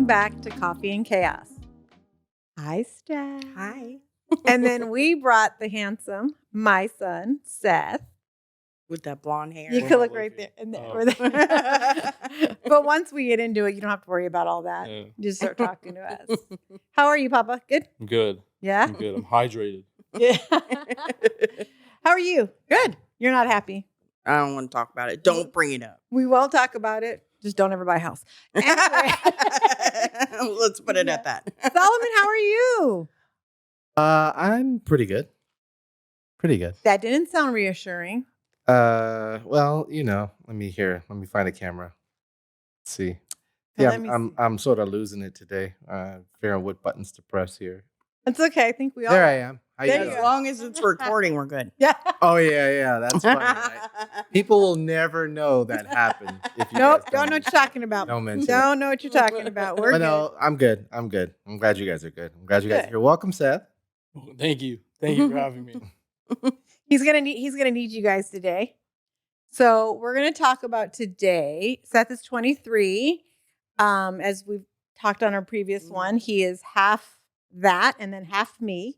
back to Coffee and Chaos. Hi, Steph. Hi. And then we brought the handsome, my son, Seth. With that blonde hair. You could look right there. And there. But once we get into it, you don't have to worry about all that. Yeah. You just start talking to us. How are you, Papa? Good? I'm good. Yeah? I'm good. I'm hydrated. Yeah. How are you? Good. You're not happy. I don't want to talk about it. Don't bring it up. We won't talk about it. Just don't ever buy a house. Anyway. Let's put it at that. Solomon, how are you? I'm pretty good. Pretty good. That didn't sound reassuring. Well, let me find a camera. Let's see. Yeah, Let me see. I'm sort of losing it today. Figuring what buttons to press here. It's okay. I think we all. There I am. How you There you doing? As long as it's recording, we're good. Yeah. Oh yeah, that's funny. Right? People will never know that happened. If you Nope. guys Don't know what you're talking about. Don't mention it. Don't know what you're talking about. We're But good. no, I'm good. I'm glad you guys are good. I'm glad you guys Good. are here. Welcome, Seth. Thank you. Thank you for having me. He's gonna need you guys today. So we're gonna talk about today. Seth is 23. As we've talked on our previous one, he is half that and then half me.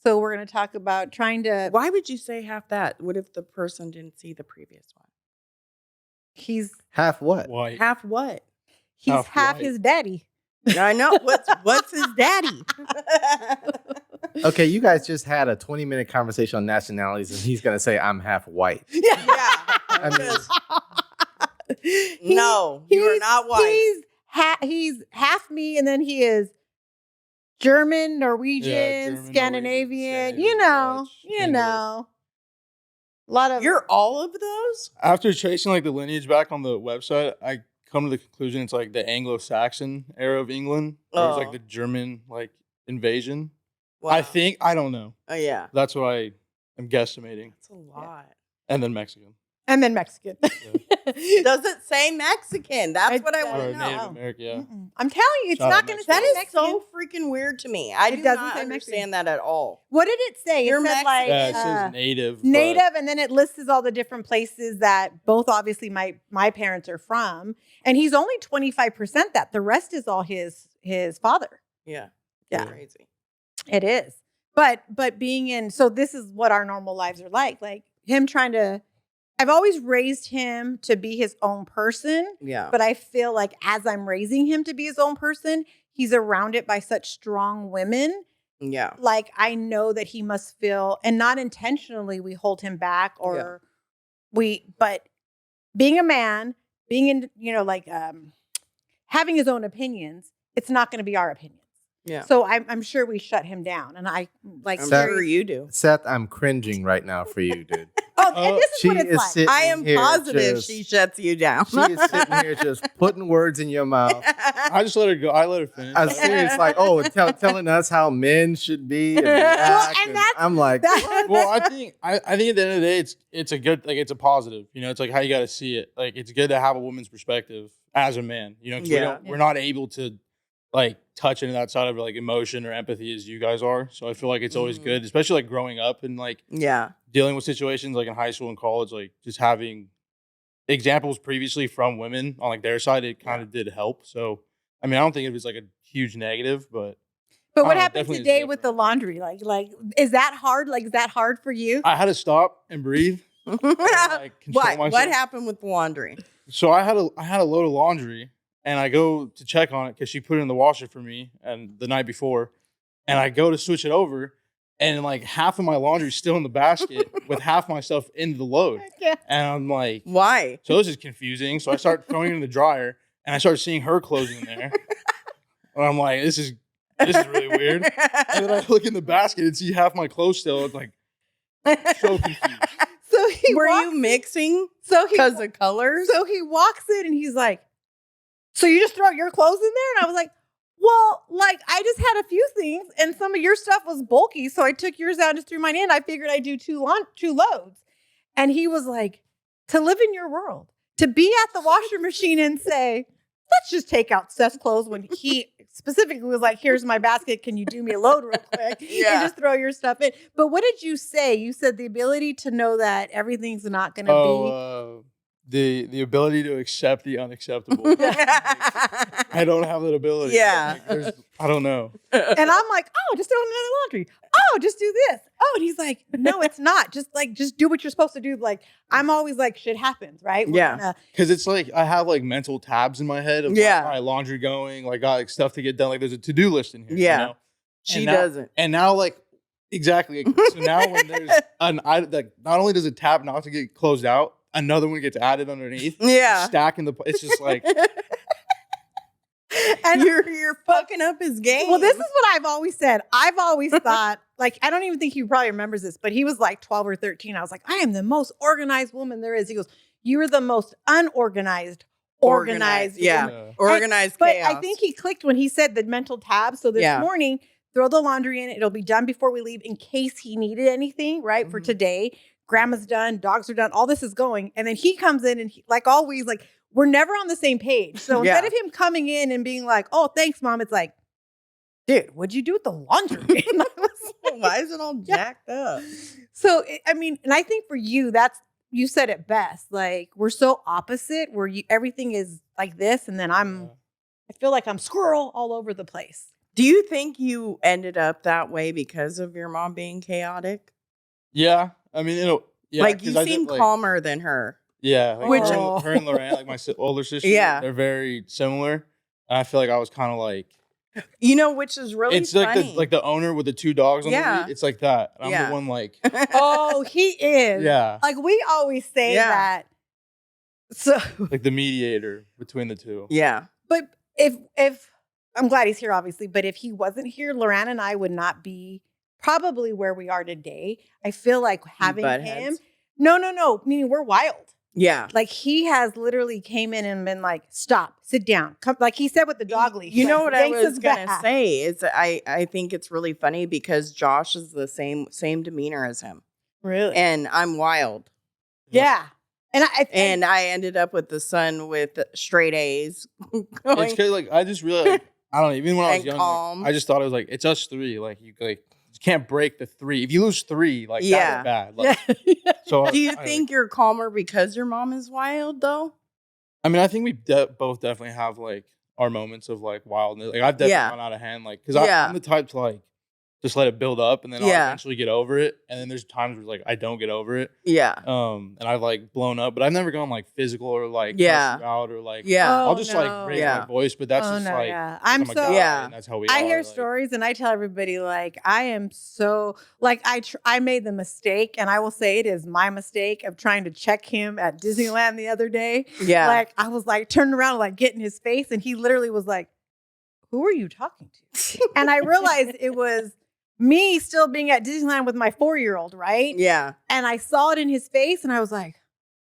So we're gonna talk about trying to. Why would you say half that? What if the person didn't see the previous one? He's Half what? White. Half what? half white. his daddy. I know. What's his daddy? Okay, you guys just had a 20-minute conversation on nationalities, and he's gonna say I'm half white. Yeah. I mean, No, you are not white. He's half me, and then he is German, Norwegian, German, Scandinavian. Norwegian, Dutch, You English. know, a lot of. You're all of those? After tracing the lineage back on the website, I come to the conclusion it's the Anglo-Saxon era of England. Or Oh. it's the German invasion. Wow. I don't know. Oh, yeah. That's what I am guesstimating. That's a lot. And then Mexican. And then Mexican. Does it say Mexican? That's what I want Or to Native know. American, yeah. I'm telling you, it's Shout not out going to Mexico. say That is Mexican. so freaking weird to me. I It do doesn't not say understand that at all. What did it say? You're it said Mexican. Yeah, it says native. but- native, and then it lists all the different places that both obviously my parents are from, and he's only 25% that. The rest is all his father. Yeah. Yeah. Crazy. It is. But being in, so this is what our normal lives are like him trying to, I've always raised him to be his own person, Yeah. but I feel like as I'm raising him to be his own person, he's around by such strong women. Yeah. I know that he must feel, and not intentionally we hold him back but being a man, being in, having his own opinions, it's not going to be our opinions. Yeah. So I'm sure we shut him down, and I I'm Seth- sure you do. Seth, I'm cringing right now for you, dude. and this is She what it's is like. sitting I am here positive just- she shuts you down. She is sitting here just putting words in your mouth. I just let her go. I let her finish. I'm serious, telling us how men should be. And react, and that's- I'm like, Well, I think at the end of the day, it's a good, it's a positive. It's how you got to see it. It's good to have a woman's perspective as a man. 'Cause Yeah. we're not able to touch into that side of emotion or empathy as you guys are. So I feel like it's always Mhm. good, especially growing up and Yeah. dealing with situations in high school and college, just having examples previously from women on their side. It kind of did help. So I don't think it was a huge negative, but But what Oh, happened definitely is today with the different. laundry? Is that hard? Is that hard for you? I had to stop and breathe. Control What myself. happened with the laundry? So I had a load of laundry, and I go to check on it because she put it in the washer for me and the night before, and I go to switch it over, and half of my laundry is still in the basket with half my stuff in the load, Yeah. and I'm like, Why? so this is confusing. So I start throwing it in the dryer, and I start seeing her clothes in there, and I'm like, this is really weird. And then I look in the basket and see half my clothes still. It's so confused. So Were you mixing So he because of colors? So he walks in and he's like, "So you just throw your clothes in there?" And I was like, "Well, I just had a few things, and some of your stuff was bulky, so I took yours out and just threw mine in. I figured I'd do two loads." And he was like, "To live in your world, to be at the washer machine and say, let's just take out Seth's clothes," when he specifically was like, "Here's my basket. Can you do me a load real quick?" Yeah. And just throw your stuff in. But what did you say? You said the ability to know that everything's not going to be. the ability to accept the unacceptable. I don't have that ability. Yeah. I don't know. And I'm like, oh, just throw in another laundry. Oh, just do this. Oh, and he's like, no, it's not. Just do what you're supposed to do. Like, I'm always like, shit happens, right? Yeah. Because it's like I have like mental tabs in my head of like, all right, laundry going, like got like stuff to get done. Like there's a to-do list in here. Yeah. You know? She doesn't. And now like exactly. So now when there's like not only does a tab not to get closed out, another one gets added underneath. Yeah. Stacking it's just like And you're fucking up his game. well, this is what I've always said. I've always thought, like, I don't even think he probably remembers this, but he was like 12 or 13. I was like, I am the most organized woman there is. He goes, you are the most unorganized, organized yeah. woman. Organized But chaos. I think he clicked when he said the mental tab. So this morning, throw the laundry in. It'll be done before we leave in case he needed anything, right? For today. Grandma's done. Dogs are done. All this is going. And then he comes in and he, like always, like, we're never on the same page. So instead of him coming in and being like, oh, thanks, Mom, it's like, dude, what'd you do with the laundry? And I was like, why is it all jacked up? So, I mean, and I think for you, you said it best. Like, we're so opposite where everything is like this. And then I feel like I'm squirrel all over the place. Do you think you ended up that way because of your mom being chaotic? Yeah. I mean, like you seem calmer than her. Yeah. Like Which her and Lorraine, like my older sister, they're very similar. And I feel like I was kind of like, which is really it's funny. like the owner with the two dogs on the lead. It's like that. And I'm the one like, oh, he is. Yeah. Like we always say that. So like the mediator between the two. Yeah. But if I'm glad he's here, obviously, but if he wasn't here, Loran and I would not be probably where we are today. I feel like having him. No. Meaning we're wild. Yeah. Like he has literally came in and been like, stop, sit down. Come, like he said with the dog leash. You know what I was going to say is I think it's really funny because Josh is the same demeanor as him. Really? And I'm wild. Yeah. And I ended up with the son with straight A's. It's because like I just realized I don't know, even when I was young, calm. like, I just thought it was like it's us three. Like you can't break the three. If you lose three, like that's bad. Like, so do you think you're calmer because your mom is wild though? I mean, I think we both definitely have like our moments of like wildness. Like I've definitely gone out of hand, like because I'm the type to like just let it build up and then I'll eventually get over it. And then there's times where like I don't get over it. Yeah. And I've like blown up, but I've never gone like physical or like cuss you out or like I'll just like raise my voice, but that's just like I'm so and that's how we I are, hear like, stories and I tell everybody like I am so like I made the mistake and I will say it is my mistake of trying to check him at Disneyland the other day. Yeah. Like I was like turning around like getting his face and he literally was like, who are you talking to? And I realized it was me still being at Disneyland with my 4-year-old, right? Yeah. And I saw it in his face and I was like,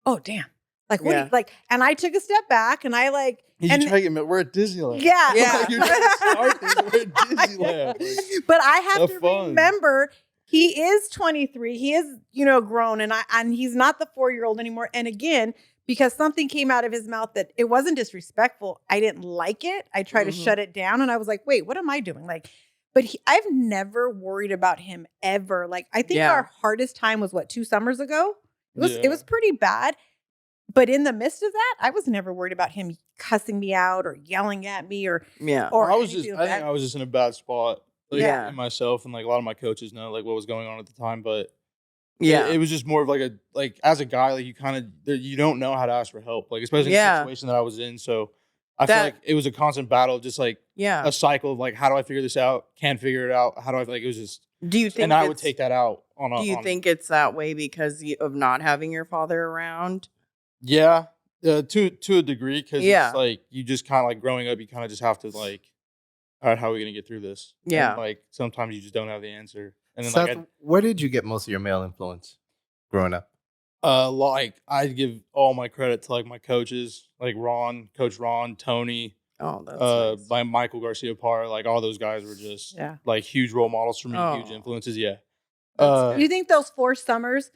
oh, damn. Like, what? Like, and I took a step back and I like. We're at Disneyland. Yeah. Like, you're trying to start this. We're at Disneyland. Like, but I have to remember he is 23. He is, grown and he's not the 4-year-old anymore. And again, because something came out of his mouth that it wasn't disrespectful. I didn't like it. I tried to shut it down and I was like, wait, what am I doing? Like, but I've never worried about him ever. Like, I think our hardest time was 2 summers ago? It was pretty bad. But in the midst of that, I was never worried about him cussing me out or yelling at me or I think I was just in a bad spot. Like, in myself and like a lot of my coaches know like what was going on at the time. But it was just more of like as a guy, like you don't know how to ask for help. Like especially in the situation that I was in. So I feel like it was a constant battle, just like a cycle of like, how do I figure this out? Can't figure it out. How do I it was just. Do you think? And I would take that out on. Do you think it's that way because of not having your father around? Yeah, to a degree, because it's like you just kind of like growing up, you kind of just have to like, all right, how are we gonna get through this? Yeah, and, like sometimes you just don't have the answer. And then Seth, where did you get most of your male influence growing up? Like I'd give all my credit to like my coaches, like Coach Ron, Tony. Oh, that's nice. By Michael Garcia Parr, like all those guys were just like huge role models for me, huge influences. Yeah. You think those 4 summers?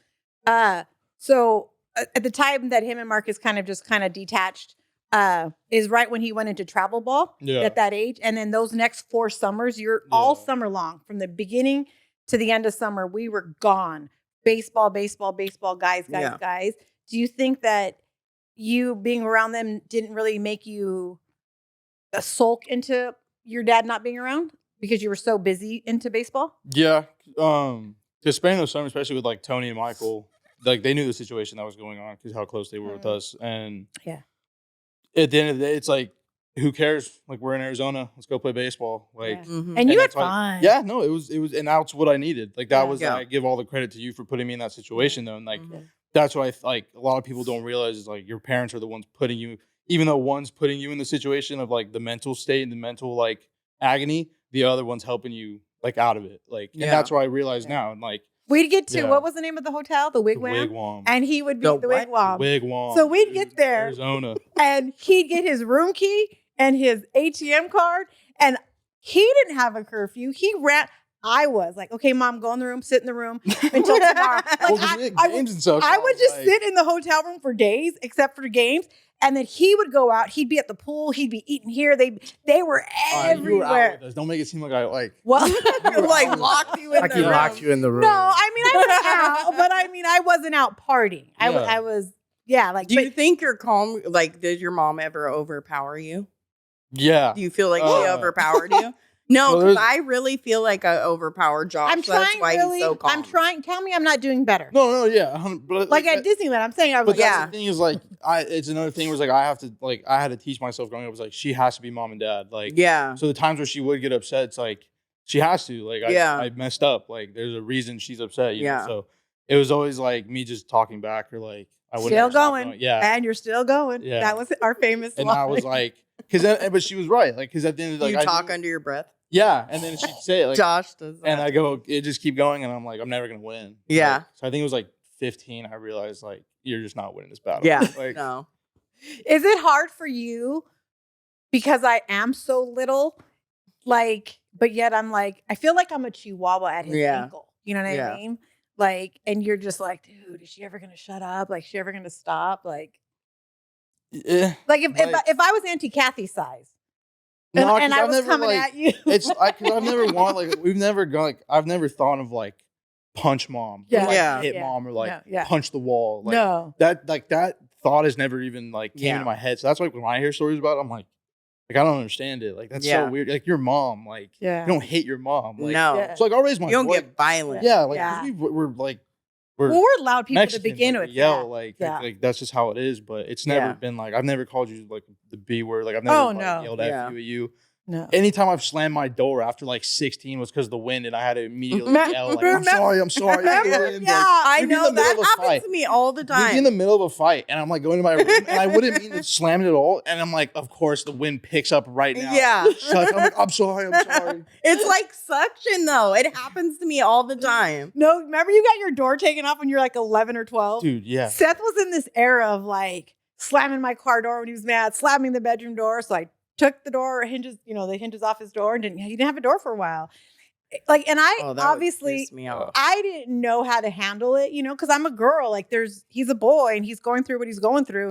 So at the time that him and Marcus kind of detached, is right when he went into travel ball at that age, and then those next 4 summers, you're all summer long from the beginning to the end of summer, we were gone. Baseball, guys. Do you think that you being around them didn't really make you sulk into your dad not being around because you were so busy into baseball? Yeah. Because spending those summers, especially with like Tony and Michael, like they knew the situation that was going on because how close they were with us. And Yeah. at the end of the day, it's like, who cares? Like, we're in Arizona. Let's go play baseball. Like, Yeah. Mhm. And you had that's like, fun. yeah, no, it was, and that's what I needed. Like, that Yeah. was, Yeah. I give all the credit to you for putting me in that situation, though. And like, Mhm. that's what like a lot of people don't realize is like your parents are the ones putting you, even though one's putting you in the situation of like the mental state and the mental like agony, the other one's helping you like out of it. Like, and Yeah. that's what I realize now. And like, We'd get to, Yeah. what was the name of the hotel? The the Wigwam? wigwam, And he would be The the what? Wigwam. wigwam. So we'd dude, get there. Arizona. And he'd get his room key and his ATM card. And he didn't have a curfew. He ran. I was like, okay, Mom, go in the room, sit in the room until tomorrow. Like, Well, 'cause we had games and stuff. I so would was just like- sit in the hotel room for days, except for games. And then he would go out. He'd be at the pool. He'd be eating here. They were All right, you were out everywhere. with us. Don't make it seem like I like. Well, Like locked you in Like the he room. locked you in the room. no, I mean I was out, but I mean I wasn't out partying. Yeah. I was, yeah, like. Do but you think you're calm? Like, did your mom ever overpower you? Yeah. Do you feel like she Uh, overpowered you? No, well, because there's- I really feel like I overpowered Josh. I'm so that's trying why really. he's so calm. I'm trying. Tell me I'm not doing better. No, yeah. But Like at Disneyland, I'm saying I was But like, that's yeah. the thing is like it's another thing was like I have to like I had to teach myself growing up was like she has to be mom and dad. Like Yeah. so the times where she would get upset, it's like she has to. Like Yeah. I messed up. Like there's a reason she's upset. You Yeah. know? So it was always like me just talking back or like I wouldn't still ever stop going. Yeah. And you're still going. Yeah. That was our famous And line. I was like but she was right. Like because at the end of the You like talk under your breath. yeah, and then she'd say it like Josh does that. and I go, it just keep going, and I'm like, I'm never gonna win. Yeah. Like, so I think it was like 15. I realized like you're just not winning this battle. Yeah. Like No. Is it hard for you because I am so little? Like, but yet I'm like, I feel like I'm a chihuahua at his Yeah. ankle. You know what Yeah. I mean? Like, and you're just like, dude, is she ever gonna shut up? Like, is she ever gonna stop? Like if if I was Auntie Kathy size and, No, 'cause and I I've was never, coming like- at you, It's because I've never wanted like we've never gone like I've never thought of like punch mom, Yeah. or, like, Yeah. hit Yeah. mom, or like No, yeah. punch the wall. Like, no. that thought has never even like came Yeah. into my head. So that's why when I hear stories about it, I'm like I don't understand it. Like that's Yeah. so weird. Like your mom, like Yeah. you don't hate your mom. Like, No. Yeah. So like I'll raise my You don't voice. get violent. Yeah, like 'cause Yeah. we're like we're Well, we're loud people Mexican, to begin like, with. we yell yeah. like, Yeah. like that's just how it is. But it's never Yeah. been like I've never called you like the B word. Like I've never Oh, like, no. yelled Yeah. at you. No. Anytime I've slammed my door after like 16 was because of the wind, and I had to immediately Me- yell like, remember- I'm sorry. Remember? And, Yeah. like, I we'd be in know the middle that of a happens fight. to me all the We'd be in time. the middle of a fight, and I'm like going to my room, and I wouldn't mean to slam it at all. And I'm like, of course, the wind picks up right now. Yeah. I'm like, I'm sorry. It's like suction though. It happens to me all the time. No, remember you got your door taken off when you were like 11 or 12? Dude, yeah. Seth was in this era of like slamming my car door when he was mad, slamming the bedroom door. So I took the door hinges, the hinges off his door, and he didn't have a door for a while. Like, and I Oh, that obviously would piss me off. I didn't know how to handle it, because I'm a girl. Like he's a boy and he's going through what he's going through.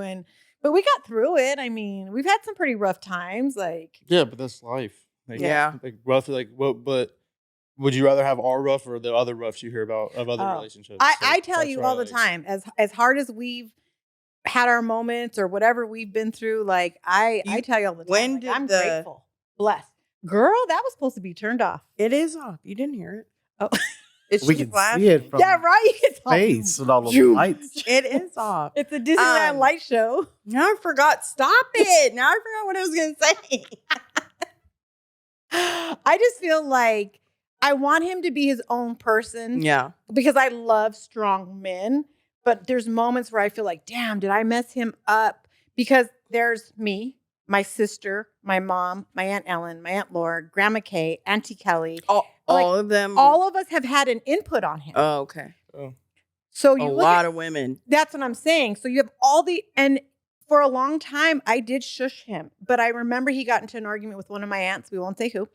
But we got through it. I mean, we've had some pretty rough times. Like, Yeah, but that's life. Like, Yeah. Like rough, like what? But would you rather have our rough or the other roughs you hear about of other Oh, relationships? I Like, tell that's you where all I, the like- time, as hard as we've had our moments or whatever we've been through, like I tell you all the time, when like, did I'm the- grateful, blessed. Girl, that was supposed to be turned off. It is off. You didn't hear it. Oh. It's We just can flashing. see it from Yeah, right. It's all- space with all those Zoom. lights. It is off. It's a Disneyland light show. Now I forgot. Stop it. Now I forgot what I was going to say. I just feel like I want him to be his own person Yeah. because I love strong men. But there's moments where I feel like, damn, did I mess him up? Because there's me, my sister, my mom, my Aunt Ellen, my Aunt Laura, Grandma Kay, Auntie Kelly. All of them. All of us have had an input on him. Oh, okay. So A you look lot at, of women. that's what I'm saying. So you have and for a long time, I did shush him. But I remember he got into an argument with one of my aunts. We won't say who.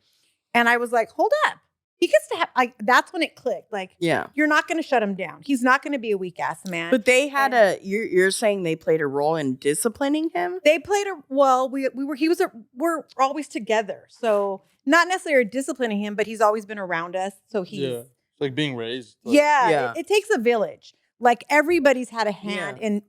And I was like, hold up. He gets to have, like, that's when it clicked. Like, Yeah. you're not going to shut him down. He's not going to be a weak ass man. But they had you're saying they played a role in disciplining him? They played we're always together. So not necessarily disciplining him, but he's always been around us. So he's, Yeah, it's like being raised. Like, yeah, Yeah. It takes a village. Like everybody's had a hand Yeah. in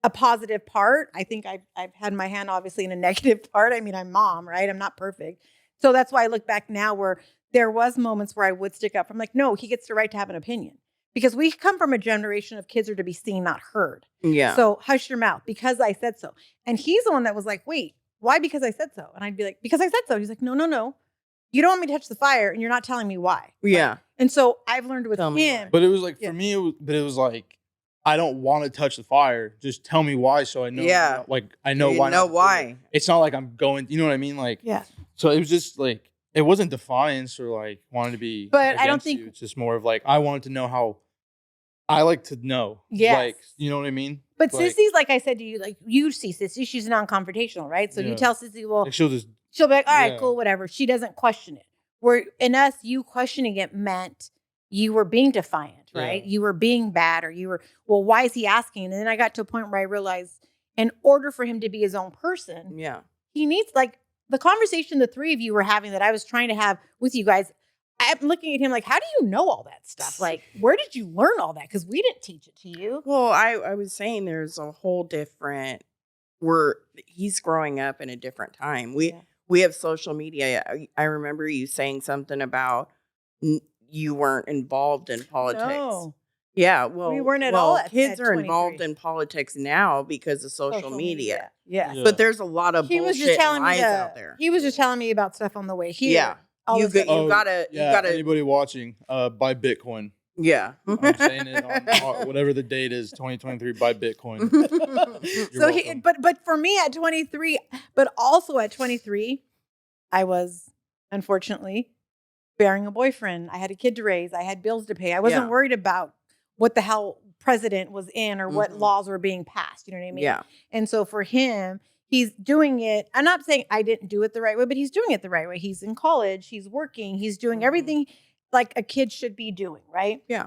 a positive part. I think I've had my hand obviously in a negative part. I mean, I'm mom, right? I'm not perfect. So that's why I look back now where there was moments where I would stick up. I'm like, no, he gets the right to have an opinion. Because we come from a generation of kids are to be seen, not heard. Yeah. So hush your mouth because I said so. And he's the one that was like, wait, why? Because I said so. And I'd be like, because I said so. He's like, no. You don't want me to touch the fire and you're not telling me why. Yeah. Like, and so I've learned with Tell me why. him. But it was like, for me, it was like, I don't want to touch the fire. Just tell me why so I know. Yeah. Like, I know You why. know not to do why. it. It's not like I'm going, you know what I mean? Like, Yeah. So it was just like, it wasn't defiance or like wanting to be. But I don't against think- you. It's just more of like, I wanted to know how. I like to know. Yes. Like, you know what I mean? But Like- Sissy's, like I said to you, like you see Sissy, she's non-confrontational, right? So you Yeah. tell Sissy, well, Like she'll just. she'll be like, all right, Yeah. cool, whatever. She doesn't question it. Where in us, you questioning it meant you were being defiant, right? Yeah. You were being bad, or you were, well, why is he asking? And then I got to a point where I realized in order for him to be his own person, Yeah. he needs, like the conversation the three of you were having that I was trying to have with you guys. I'm looking at him like, how do you know all that stuff? Like, where did you learn all that? Because we didn't teach it to you. Well, I was saying there's a whole different. He's growing up in a different time. We have social media. I remember you saying something about you weren't involved in politics. No. Yeah, well, We weren't at all at- kids at are involved 23. in politics now because of social media. Yes. Yeah. But there's a lot of He was just bullshit telling me lies out there. He was just telling me about stuff on the way here. Yeah. All You this got- stuff. gotta- you gotta- Anybody watching, buy Bitcoin. Yeah. I'm saying it on whatever the date is, 2023. Buy Bitcoin. So he, welcome. but for me at 23, but also at 23, I was unfortunately bearing a boyfriend. I had a kid to raise. I had bills to pay. I wasn't Yeah. worried about what the hell president was in or what Mhm. laws were being passed. You know what I mean? Yeah. And so for him, he's doing it. I'm not saying I didn't do it the right way, but he's doing it the right way. He's in college. He's working. He's doing Mhm. everything like a kid should be doing, right? Yeah.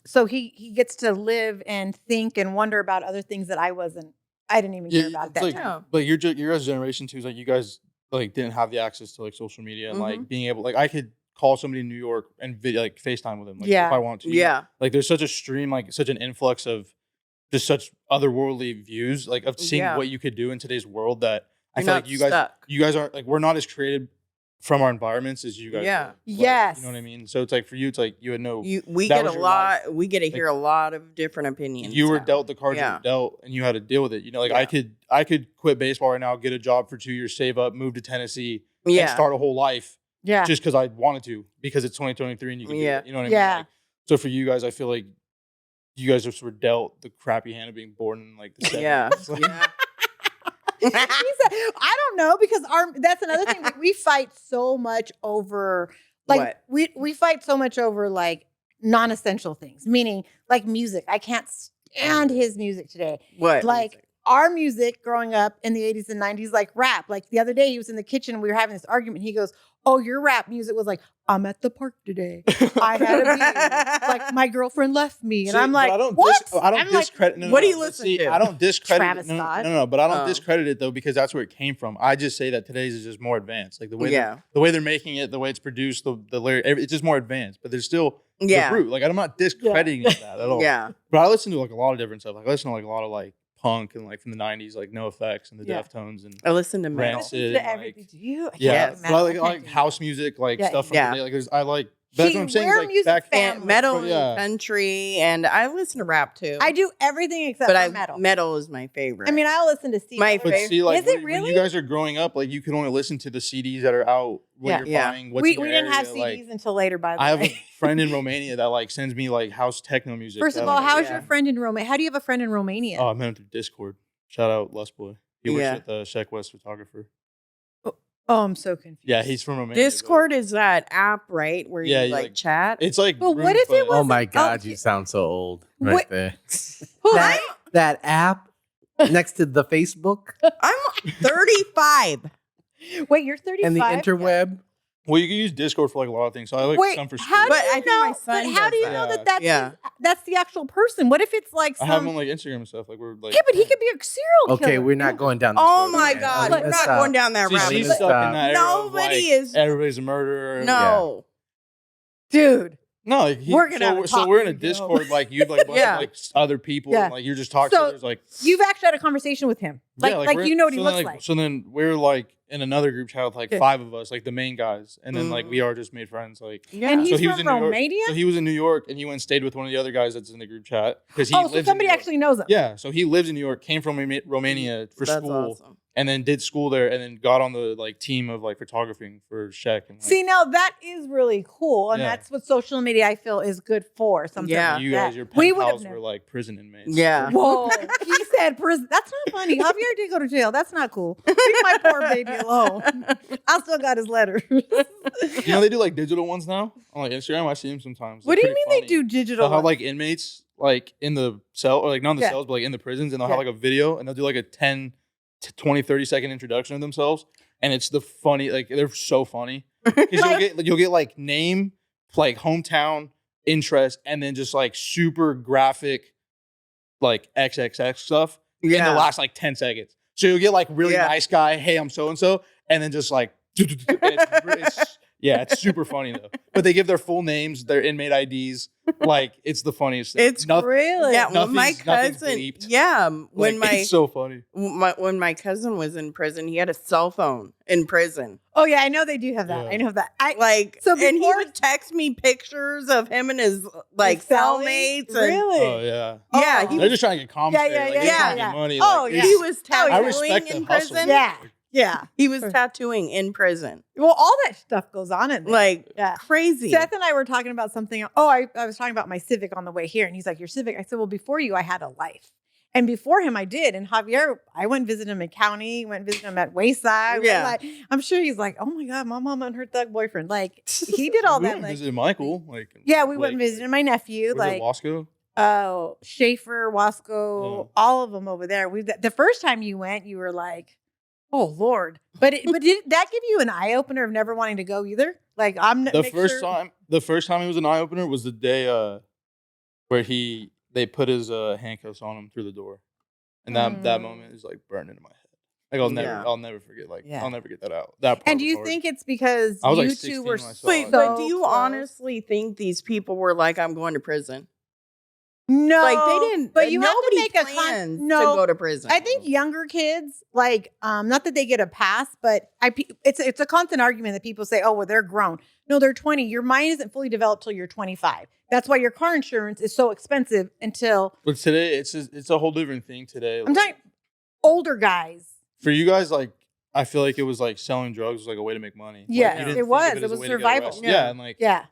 So he gets to live and think and wonder about other things that I didn't even care about at it's that like, time. Yeah. But your guys' generation too is like you guys like didn't have the access to like social media and like being able like I could call somebody in New York and like FaceTime with them like Yeah. if I want to. Yeah. Like there's such a stream, like such an influx of just such otherworldly views, like of seeing Yeah. what you could do in today's world that I You're feel not like stuck. you guys aren't like we're not as creative from our environments as you guys. Yeah. are. Like, Yes. You know what I mean? So it's like for you, it's like you had no We that get a was your lot. life. We get to hear a lot of different opinions. you were now. dealt the cards you Yeah. were dealt and you had to deal with it. You know, like Yeah. I could quit baseball right now, get a job for 2 years, save up, move to Tennessee, and Yeah. start a whole life Yeah. just because I wanted to, because it's 2023 and you can Yeah. do it. You know what I Yeah. mean? Like, so for you guys, I feel like you guys just were dealt the crappy hand of being born in like the 70s. Yeah. Like, Yeah. He said, I don't know, because that's another thing. We fight so much over like we fight so much over like non-essential things, meaning like music. I can't stand his music today. What? Like our music growing up in the 80s and 90s, like rap. Like the other day he was in the kitchen and we were having this argument. He goes, oh, your rap music was like, I'm at the park today. I had a beer. Like my girlfriend left me. And See, I'm but like, I don't what? I don't I'm like, discredit. No, what do no, you but listen see, to? I don't discredit. Travis no, Scott. no, but I don't Oh. discredit it though because that's where it came from. I just say that today's is just more advanced. Like the way Yeah. the way they're making it, the way it's produced, the lyric, it's just more advanced. But there's still Yeah. the root. Like I'm not discrediting that at all. Yeah. But I listen to like a lot of different stuff. Like I listen to like a lot of like punk and like from the 90s, like No Effects and the Yeah. Deftones and I listen to metal. Rancid. to and, everything. like, Do you? I yeah, can't Yes. but imagine. I I like can't do house music, like Yeah. stuff from Yeah. the day. Like there's I like that's See, what I'm saying. we're Is, like music back fans. And metal, But yeah. country, and I listen to rap too. I do everything except but for metal. metal is my favorite. I mean, I'll listen to Steve. My But favorite- see, like Is it when really? you guys are growing up, like you can only listen to the CDs that are out. What Yeah. you're Yeah. buying. What's we in your didn't have area, CDs like, until later, by the I have way. a friend in Romania that like sends me like house techno music. First of that all, I'm like, how's Yeah. your friend in Romania? How do you have a friend in Romania? Oh, I met him through Discord. Shout out Les Boy. He works Yeah. with the Sheck West photographer. Oh, I'm so confused. Yeah, he's from Romania. but Discord is that app, right? Where Yeah, you you, like like- chat. It's like. But what room, if it but- Oh was- my God, oh, you sound so old right What- there. Who? That, that app next to the Facebook I'm 35. Wait, you're 35. and the interweb. Well, you can use Discord for like a lot of things. So I like Wait, some for school. how do But you I think know? my son but how do you does know that. that that's Yeah. that's the actual person? What if it's like I have him some? on like Instagram and stuff. Like we're like. Yeah, but he could be a serial killer. Okay, we're not going down. This Oh road my again. God, I'm we're gonna not stop. going down that See, rabbit she's Stop. hole. stuck in that era of, Nobody like, is- Everybody's a murderer. No. Dude, No, like We're gonna have a so talk we're in a when we go. Discord, like you've like a bunch Yeah. of, like other people, Yeah. and like you're just talking. So- So there's like You've actually had a conversation with him. Like, yeah, like we're- you know what he so looks then, like. So then we're like in another group chat with like Yeah. 5 of us, like the main guys, and then like we are just made friends. Like Yeah. And he's so he was from in New York. Romania? So he was in New York, and he went and stayed with one of the other guys that's in the group chat because he Oh, lives so in somebody New York. actually knows him. Yeah, so he lives in New York, came from Romania for That's school, awesome. and then did school there, and then got on the like team of like photographing for Sheck. And, like, See, now that is really cool, and Yeah. that's what social media I feel is good for. Something Yeah. like you that. guys, your we pen would have pals never. were like prison inmates. Yeah. Whoa, he said prison. That's not funny. Javier did go to jail. That's not cool. Leave my poor baby alone. I still got his letter. You know they do like digital ones now on like Instagram. I see them sometimes. What They're do you mean pretty they funny. do digital? They'll have ones? like inmates like in the cell or like not in the Yeah. cells but like in the prisons, and they'll Yeah. have like a video, and they'll do like a 10 to 20 30-second introduction of themselves, and it's the funny, like they're so funny because you'll get like name, like hometown, interest, and then just like super graphic like XXX stuff in the last like 10 seconds. So you'll get like really Yeah. nice guy, hey, I'm so and so, and then just like it's super funny though. But they give their full names, their inmate IDs. Like it's the funniest thing. It's really. Yeah, when my nothing's cousin, bleeped. when Like, it's so funny. when my cousin was in prison, he had a cell phone in prison. Oh yeah, I know they do have that. Yeah. I know that. Like, So and he before- would text me pictures of him and his like His cellmate? cellmates. And, Really? Oh yeah. Yeah, Oh. he They're just trying to get commentary. Yeah, like, yeah, they're yeah, trying to yeah. get money. Oh, like, yeah. it's- he was Oh, yeah. I tattooing respect the in hustle. prison. Yeah, yeah. He was tattooing in prison. Well, all that stuff goes on in there. Like Yeah. crazy. Seth and I were talking about something. Oh, I was talking about my Civic on the way here, and he's like, "Your Civic." I said, "Well, before you, I had a life, and before him, I did." And Javier, I went and visited him in county, went and visited him at Wayside. Yeah. Like, I'm sure he's like, "Oh my god, my mom and her thug boyfriend." Like he did all we that. went and Like, visited Michael. Like yeah, we went and visited my nephew. Was it Like, Wasco? oh, Schaefer, Wasco, Yeah. all of them over there. The first time you went, you were like, "Oh Lord!" But did that give you an eye opener of never wanting to go either? Like The first time he was an eye opener was the day where they put his handcuffs on him through the door, and that moment is like burned into my head. Like I'll never forget. Like Yeah. I'll never get that out. That part And do was you hard. think it's because I was, you like, two 16 were when I saw Wait, it. but do you close? honestly think these people were like, "I'm going to prison"? No, Like they didn't. But you have to nobody make a plans no. to go to prison. I think younger kids, like, not that they get a pass, but it's a constant argument that people say, "Oh, well, they're grown." No, they're 20. Your mind isn't fully developed till you're 25. That's why your car insurance is so expensive until But today it's a whole different thing today. I'm talking older guys. For you guys, like I feel like it was like selling drugs was like a way to make money. Like, Yeah, you didn't it think was. of It as a was way to get survival. arrested. Yeah. Yeah, and like Yeah. today,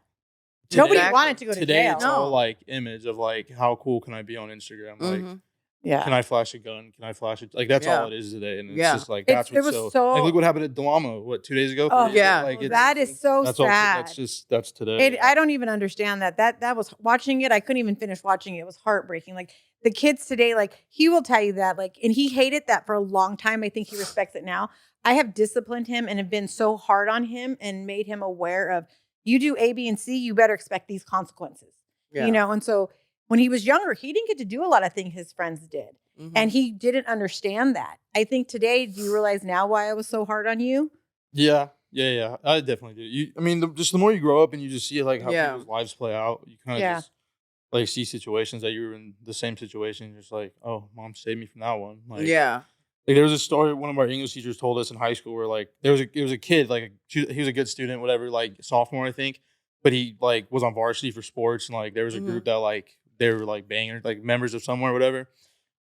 Nobody Exactly. wanted to go to today jail. it's all like image of like how cool can I be on Instagram? Like Mhm. Yeah. can I flash a gun? Can I flash it? Like that's Yeah. all it is today, and it's Yeah. just like that's It what's was so- like. Look what happened at Delamo. What 2 days ago? Oh, 3 days ago? yeah. Like it's, that is so that's all. sad. That's today. I don't even understand that. That was watching it. I couldn't even finish watching it. It was heartbreaking. Like the kids today, like he will tell you that, like, and he hated that for a long time. I think he respects it now. I have disciplined him and have been so hard on him and made him aware of you do A, B, and C, you better expect these consequences. Yeah. You know, and so when he was younger, he didn't get to do a lot of things his friends did. Mhm. And he didn't understand that. I think today, do you realize now why I was so hard on you? Yeah. I definitely do. I mean, just the more you grow up and you just see like how Yeah. people's lives play out, you kind of Yeah. just like see situations that you were in the same situation. You're just like, oh, mom saved me from that one. Like, Yeah. Like there was a story one of our English teachers told us in high school where like it was a kid like he was a good student, whatever, like sophomore I think, but he like was on varsity for sports, and like there was a group that like they were like bangers, like members of somewhere, whatever.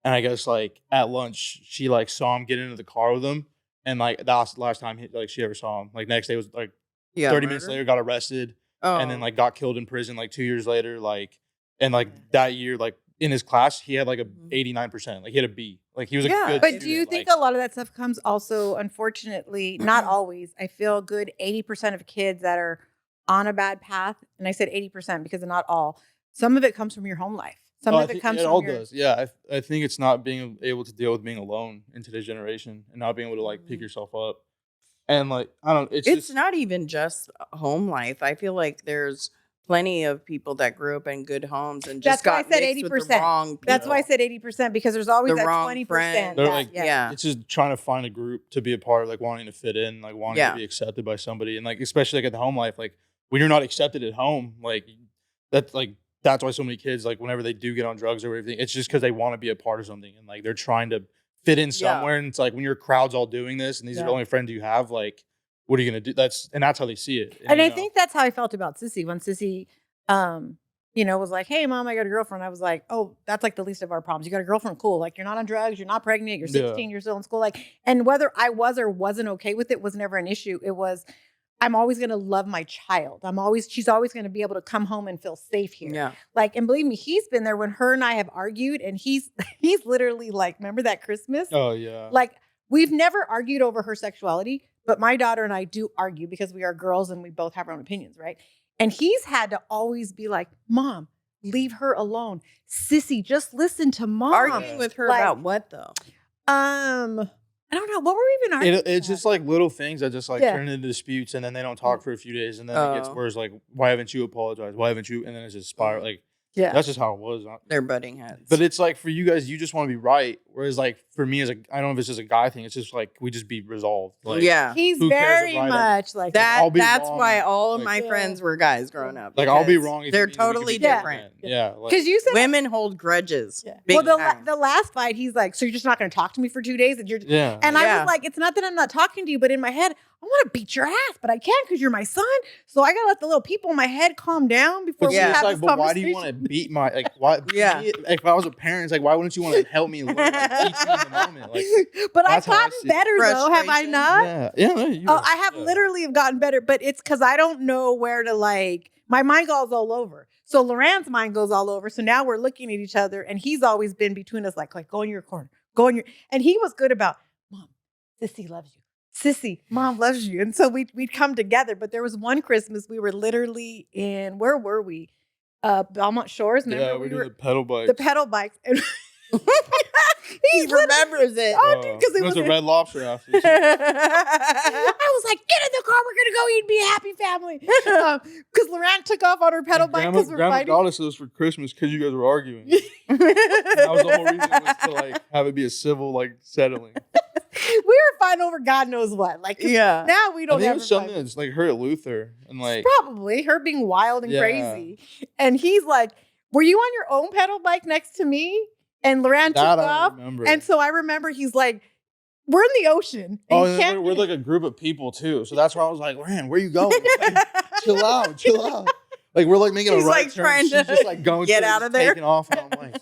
And I guess like at lunch she like saw him get into the car with him, and like that was the last time she ever saw him. Like next day was like Yeah. 30 minutes later got arrested, and then like got killed in prison like 2 years later. Like and like that year like in his class he had like a 89%. Like he had a B. Like he was a Yeah. good. But student. do you think like, a lot of that stuff comes also, unfortunately, not always? I feel good 80% of kids that are on a bad path, and I said 80% because not all. Some of it comes from your home life. Some I of it think comes it from all your does. Yeah, I think it's not being able to deal with being alone in today's generation and not being able to like pick yourself up. And like I don't. It's It's just, not even just home life. I feel like there's plenty of people that grew up in good homes and just That's why I got said mixed with the 80%. wrong people. That's why I said 80% because there's always The that wrong 20%. friend. They're that- like- yeah. It's just trying to find a group to be a part of, like wanting to fit in, like wanting Yeah. to be accepted by somebody, and like especially like at the home life, like when you're not accepted at home, like that's like that's why so many kids, like, whenever they do get on drugs or everything, it's just because they want to be a part of something, and like they're trying to fit in somewhere. And it's like when your crowd's all doing this, and these are the only friends you have, like, what are you gonna do? That's how they see it. And I think that's how I felt about Sissy when Sissy, was like, "Hey, mom, I got a girlfriend." I was like, "Oh, that's like the least of our problems. You got a girlfriend, cool. Like, you're not on drugs, you're not pregnant, you're 16, you're still in school." Like, and whether I was or wasn't okay with it was never an issue. It was, I'm always going to love my child. She's always going to be able to come home and feel safe here. Yeah. Like, and believe me, he's been there when her and I have argued, and he's literally like, remember that Christmas? Oh yeah. Like, we've never argued over her sexuality, but my daughter and I do argue because we are girls and we both have our own opinions, right? And he's had to always be like, "Mom, leave her alone. Sissy, just listen to mom." Arguing with her about what though? I don't know. What were we even arguing It's just like little things that just like turn into disputes, and then they don't talk for a few days, and then it gets worse. Like, why haven't you apologized? Why haven't you? And then it's just spiral. Like, that's just how it was. They're butting heads. But it's like for you guys, you just want to be right. Whereas like for me, I don't know if it's just a guy thing. It's just like we just be resolved. Like, he's very much like that. That's why all of my friends were guys growing up. Like, I'll be wrong. They're totally different. Yeah, because you said women hold grudges. Well, the last fight, he's like, "So you're just not going to talk to me for 2 days?" And you're and I was like, "It's not that I'm not talking to you, but in my head, I want to beat your ass, but I can't because you're my son. So I gotta let the little people in my head calm down before we have this conversation." Why do you want to beat my why? If I was a parent, it's like, why wouldn't you want to help me learn, like, teach me in the moment? Like, but I've gotten better though, have I not? Yeah. I have literally have gotten better, but it's because I don't know where to my mind goes all over. So Loran's mind goes all over. So now we're looking at each other, and he's always been between us, like go in your corner, and he was good about, "Mom, Sissy loves you. Sissy, mom loves you." And so we'd come together. But there was one Christmas we were literally where were we? Belmont Shores. Remember? Yeah, we were doing the pedal bikes. The pedal bikes. And he remembers it. Oh, dude, because it was a Red Lobster after. I was like, "Get in the car, we're gonna go eat and be a happy family." Because Loran took off on her pedal bike because we're fighting. Grandma got us those for Christmas because you guys were arguing. That was the whole reason, was to like have it be a civil like settling. We were fighting over God knows what. Like, now we don't. I think it was something that's like her at Luther, and like probably her being wild and crazy. And he's like, "Were you on your own pedal bike next to me?" And Loran took off. And so I remember he's like, "We're in the ocean." And we're like a group of people too. So that's why I was like, "Loran, where you going? Like, chill out. Like, we're like making a right turn. She's just like going get out of there, taking off, and I'm like.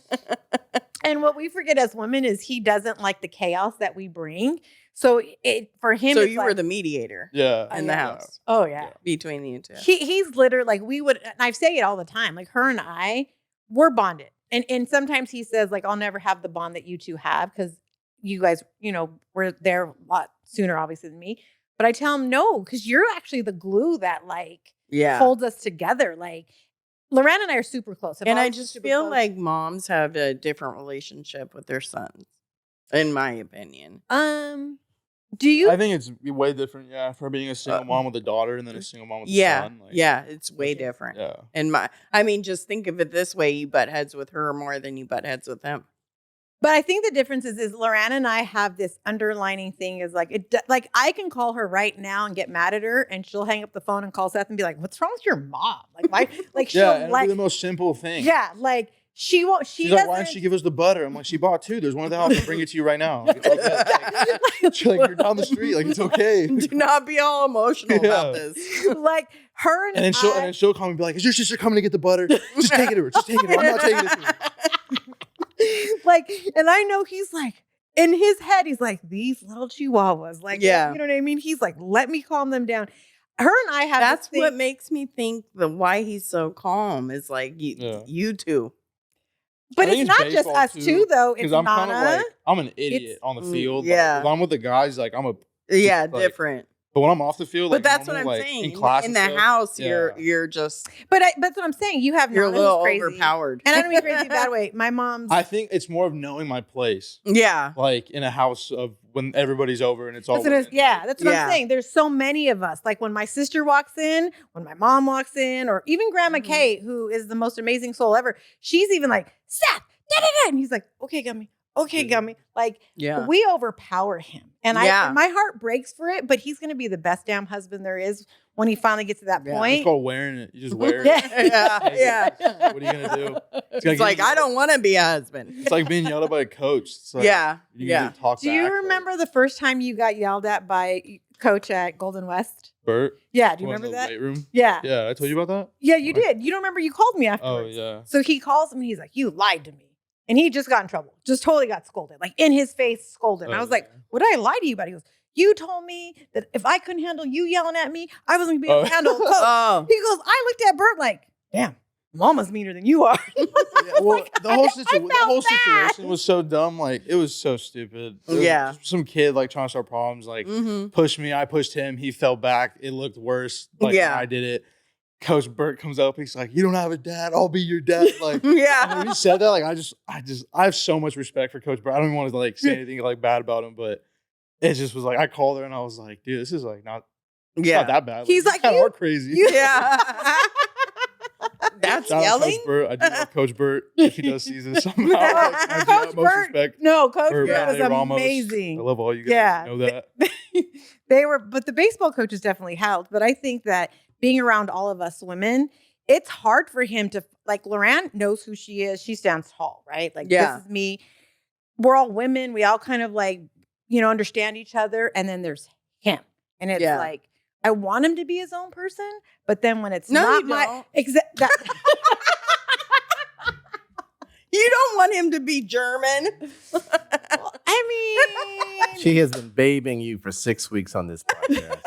And what we forget as women is he doesn't like the chaos that we bring. So for him, so it's you were the mediator, in the house. Oh yeah, between you two. He's literally like, we would, and I say it all the time. Like, her and I, we're bonded, and sometimes he says like, "I'll never have the bond that you two have because you guys, were there a lot sooner, obviously, than me." But I tell him no, because you're actually the glue that like holds us together. Like, Loran and I are super close. And I just feel like moms have a different relationship with their sons, in my opinion. Do you? I think it's way different, for being a single mom with a daughter and then a single mom with a son. Like, it's way different. Yeah. And just think of it this way: you butt heads with her more than you butt heads with him. But I think the difference is Loran and I have this underlining thing is like, I can call her right now and get mad at her, and she'll hang up the phone and call Seth and be like, "What's wrong with your mom?" Like, why? Like, she'll it'll be the most simple thing. Yeah, like she won't. She's like, "Why didn't she give us the butter?" I'm like, "She bought 2. There's one at the house. I'll bring it to you right now." Like, it's okay. She's like, "You're down the street. Like, it's okay." Do not be all emotional about this. Like, her and then she'll call me and be like, "Is your sister coming to get the butter? Just take it to her. Just take it to her. I'm not taking it to her." Like, and I know he's like, in his head, he's like, "These little chihuahuas." Like, you know what I mean? He's like, "Let me calm them down." Her and I have. That's what makes me think why he's so calm is like you two. But it's not just us two, though. It's I'm Nana. kind of like, I'm an idiot on the field. Yeah. Like, if I'm with the guys, like, I'm a different. But when I'm off the field, but that's what I'm saying. In the house, you're just. But that's what I'm saying. You have. You're a little crazy. overpowered, and I don't mean crazy in a bad way. My mom's. I think it's more of knowing my place. Yeah. Like in a house of when everybody's over and it's all. That's what I'm saying. There's so many of us. Like when my sister walks in, when my mom walks in, or even Grandma Kate, who is the most amazing soul ever. She's even like, "Seth, da da da," and he's like, "Okay, Gummy. okay, Gummy. Like, Yeah. we overpower him. And Yeah. and my heart breaks for it, but he's going to be the best damn husband there is when he finally gets to that Yeah. It's point. called wearing it. You just wear it. Yeah. Yeah. What are you gonna do? It's like, I don't want to be a husband. It's like being yelled at by a coach. It's like, Yeah. you Yeah. Talk Do you back, remember the first time you got yelled at by coach at Golden West? Bert? Yeah, do you Who in remember the that? weight room? Yeah. Yeah, I told you about that. Yeah, you did. You don't remember you called me Oh afterwards. yeah. So he calls me and he's like, "You lied to me." And he just got in trouble. Just totally got scolded. Like in his face, scolded. And I was like, "What did I lie to you about?" He goes, "You told me that if I couldn't handle you yelling at me, I wasn't gonna be able to handle a coach." Oh. He goes, I looked at Bert like, "Damn, Mama's meaner than you are." Yeah, well, the whole, I felt situation was so dumb. Like, it was so stupid. It was Yeah. some kid like trying to start problems. Like, pushed me. I pushed him. He fell back. It looked worse. Like, Yeah. when I did it. Coach Bert comes up. He's like, "You don't have a dad. I'll be your dad." Like, Yeah. when he said that, like, I have so much respect for Coach Bert. I don't even want to like say anything like bad about him, but it just was like I called her and I was like, "Dude, this is like not that bad." He's like, kind you- of crazy. Yeah. That's Shout out yelling. Coach Bert. I do love Coach Bert if he does see this somehow. Like, I have the Coach utmost Bert, respect no, Coach for Bert was Renee Ramos. amazing. I love all you guys. Yeah. Know that. They were, but the baseball coaches definitely helped. But I think that being around all of us women, it's hard for him to, like, Loran knows who she is. She stands tall, right? Like, Yeah. this is me. We're all women. We all kind of like, understand each other. And then there's him. And it's Yeah. like, I want him to be his own person. But then when it's No, not you my, don't. You don't want him to be German. I mean, She has been babying you for 6 weeks on this podcast.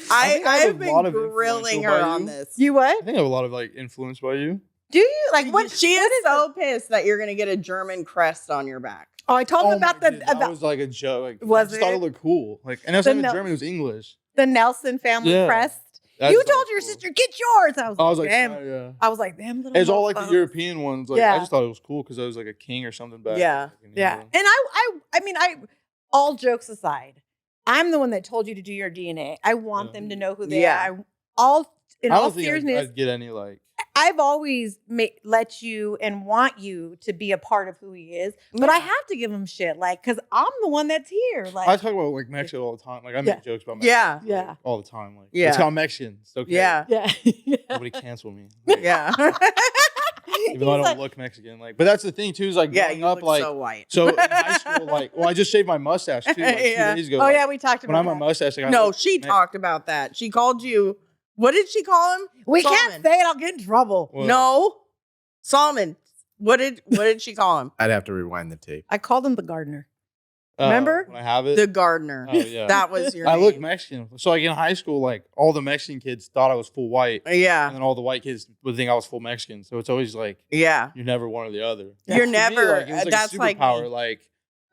I think I have have a been lot of grilling influence her over on you. this. you I what? think I have a lot of like influence by you. Do you? Like, what? She is so pissed that you're gonna get a German crest on your back. Oh, I told him about my goodness, that the was like a joke. Like, I Was just thought it? it looked cool. Like, and that's The not even no- German. It was English. the Nelson family Yeah. crest. That You just thought told it your was cool. sister, "Get yours." I was I was like, like, "Damn." sorry, yeah. I was like, "Damn little." It's all like the mofos." European ones. Like, Yeah. I just thought it was cool because I was like a king or something back. Yeah. in Yeah, England. and I mean, all jokes aside, I'm the one that told you to do your DNA. I want them to know who they Yeah. are. In I all don't think seriousness, I'd get any like. I've always let you and want you to be a part of who he is, but I Yeah. have to give him shit, like, because I'm the one that's here. Like, I talk about like Mexico all the time. Like I make jokes about Mexico. Yeah. Yeah. like, all the time. Like, Yeah. it's how I'm Mexican. It's okay. Yeah. yeah, Nobody cancel me. Like, Yeah. even though I don't look Mexican. Like, but that's the thing too. Is like Yeah. growing You up look like so white. so in high school. Like, well, I just shaved my mustache too. Like, Yeah. 2 days ago. Oh like, yeah, we talked when about I'm a that. mustache. Like, I No, look she talked about that. She called you. What did she call him? We Solomon. can't say it. I'll get in trouble. Well, No, Solomon. What did she call him? I'd have to rewind the tape. I called him the gardener. Remember? when I have it. The gardener. Oh yeah. That was your. I look name. Mexican. So like in high school, like all the Mexican kids thought I was full white, Yeah. and then all the white kids would think I was full Mexican. So it's always like Yeah. you're never one or the other. You're For me, never. like, it was like That's a like superpower. me. Like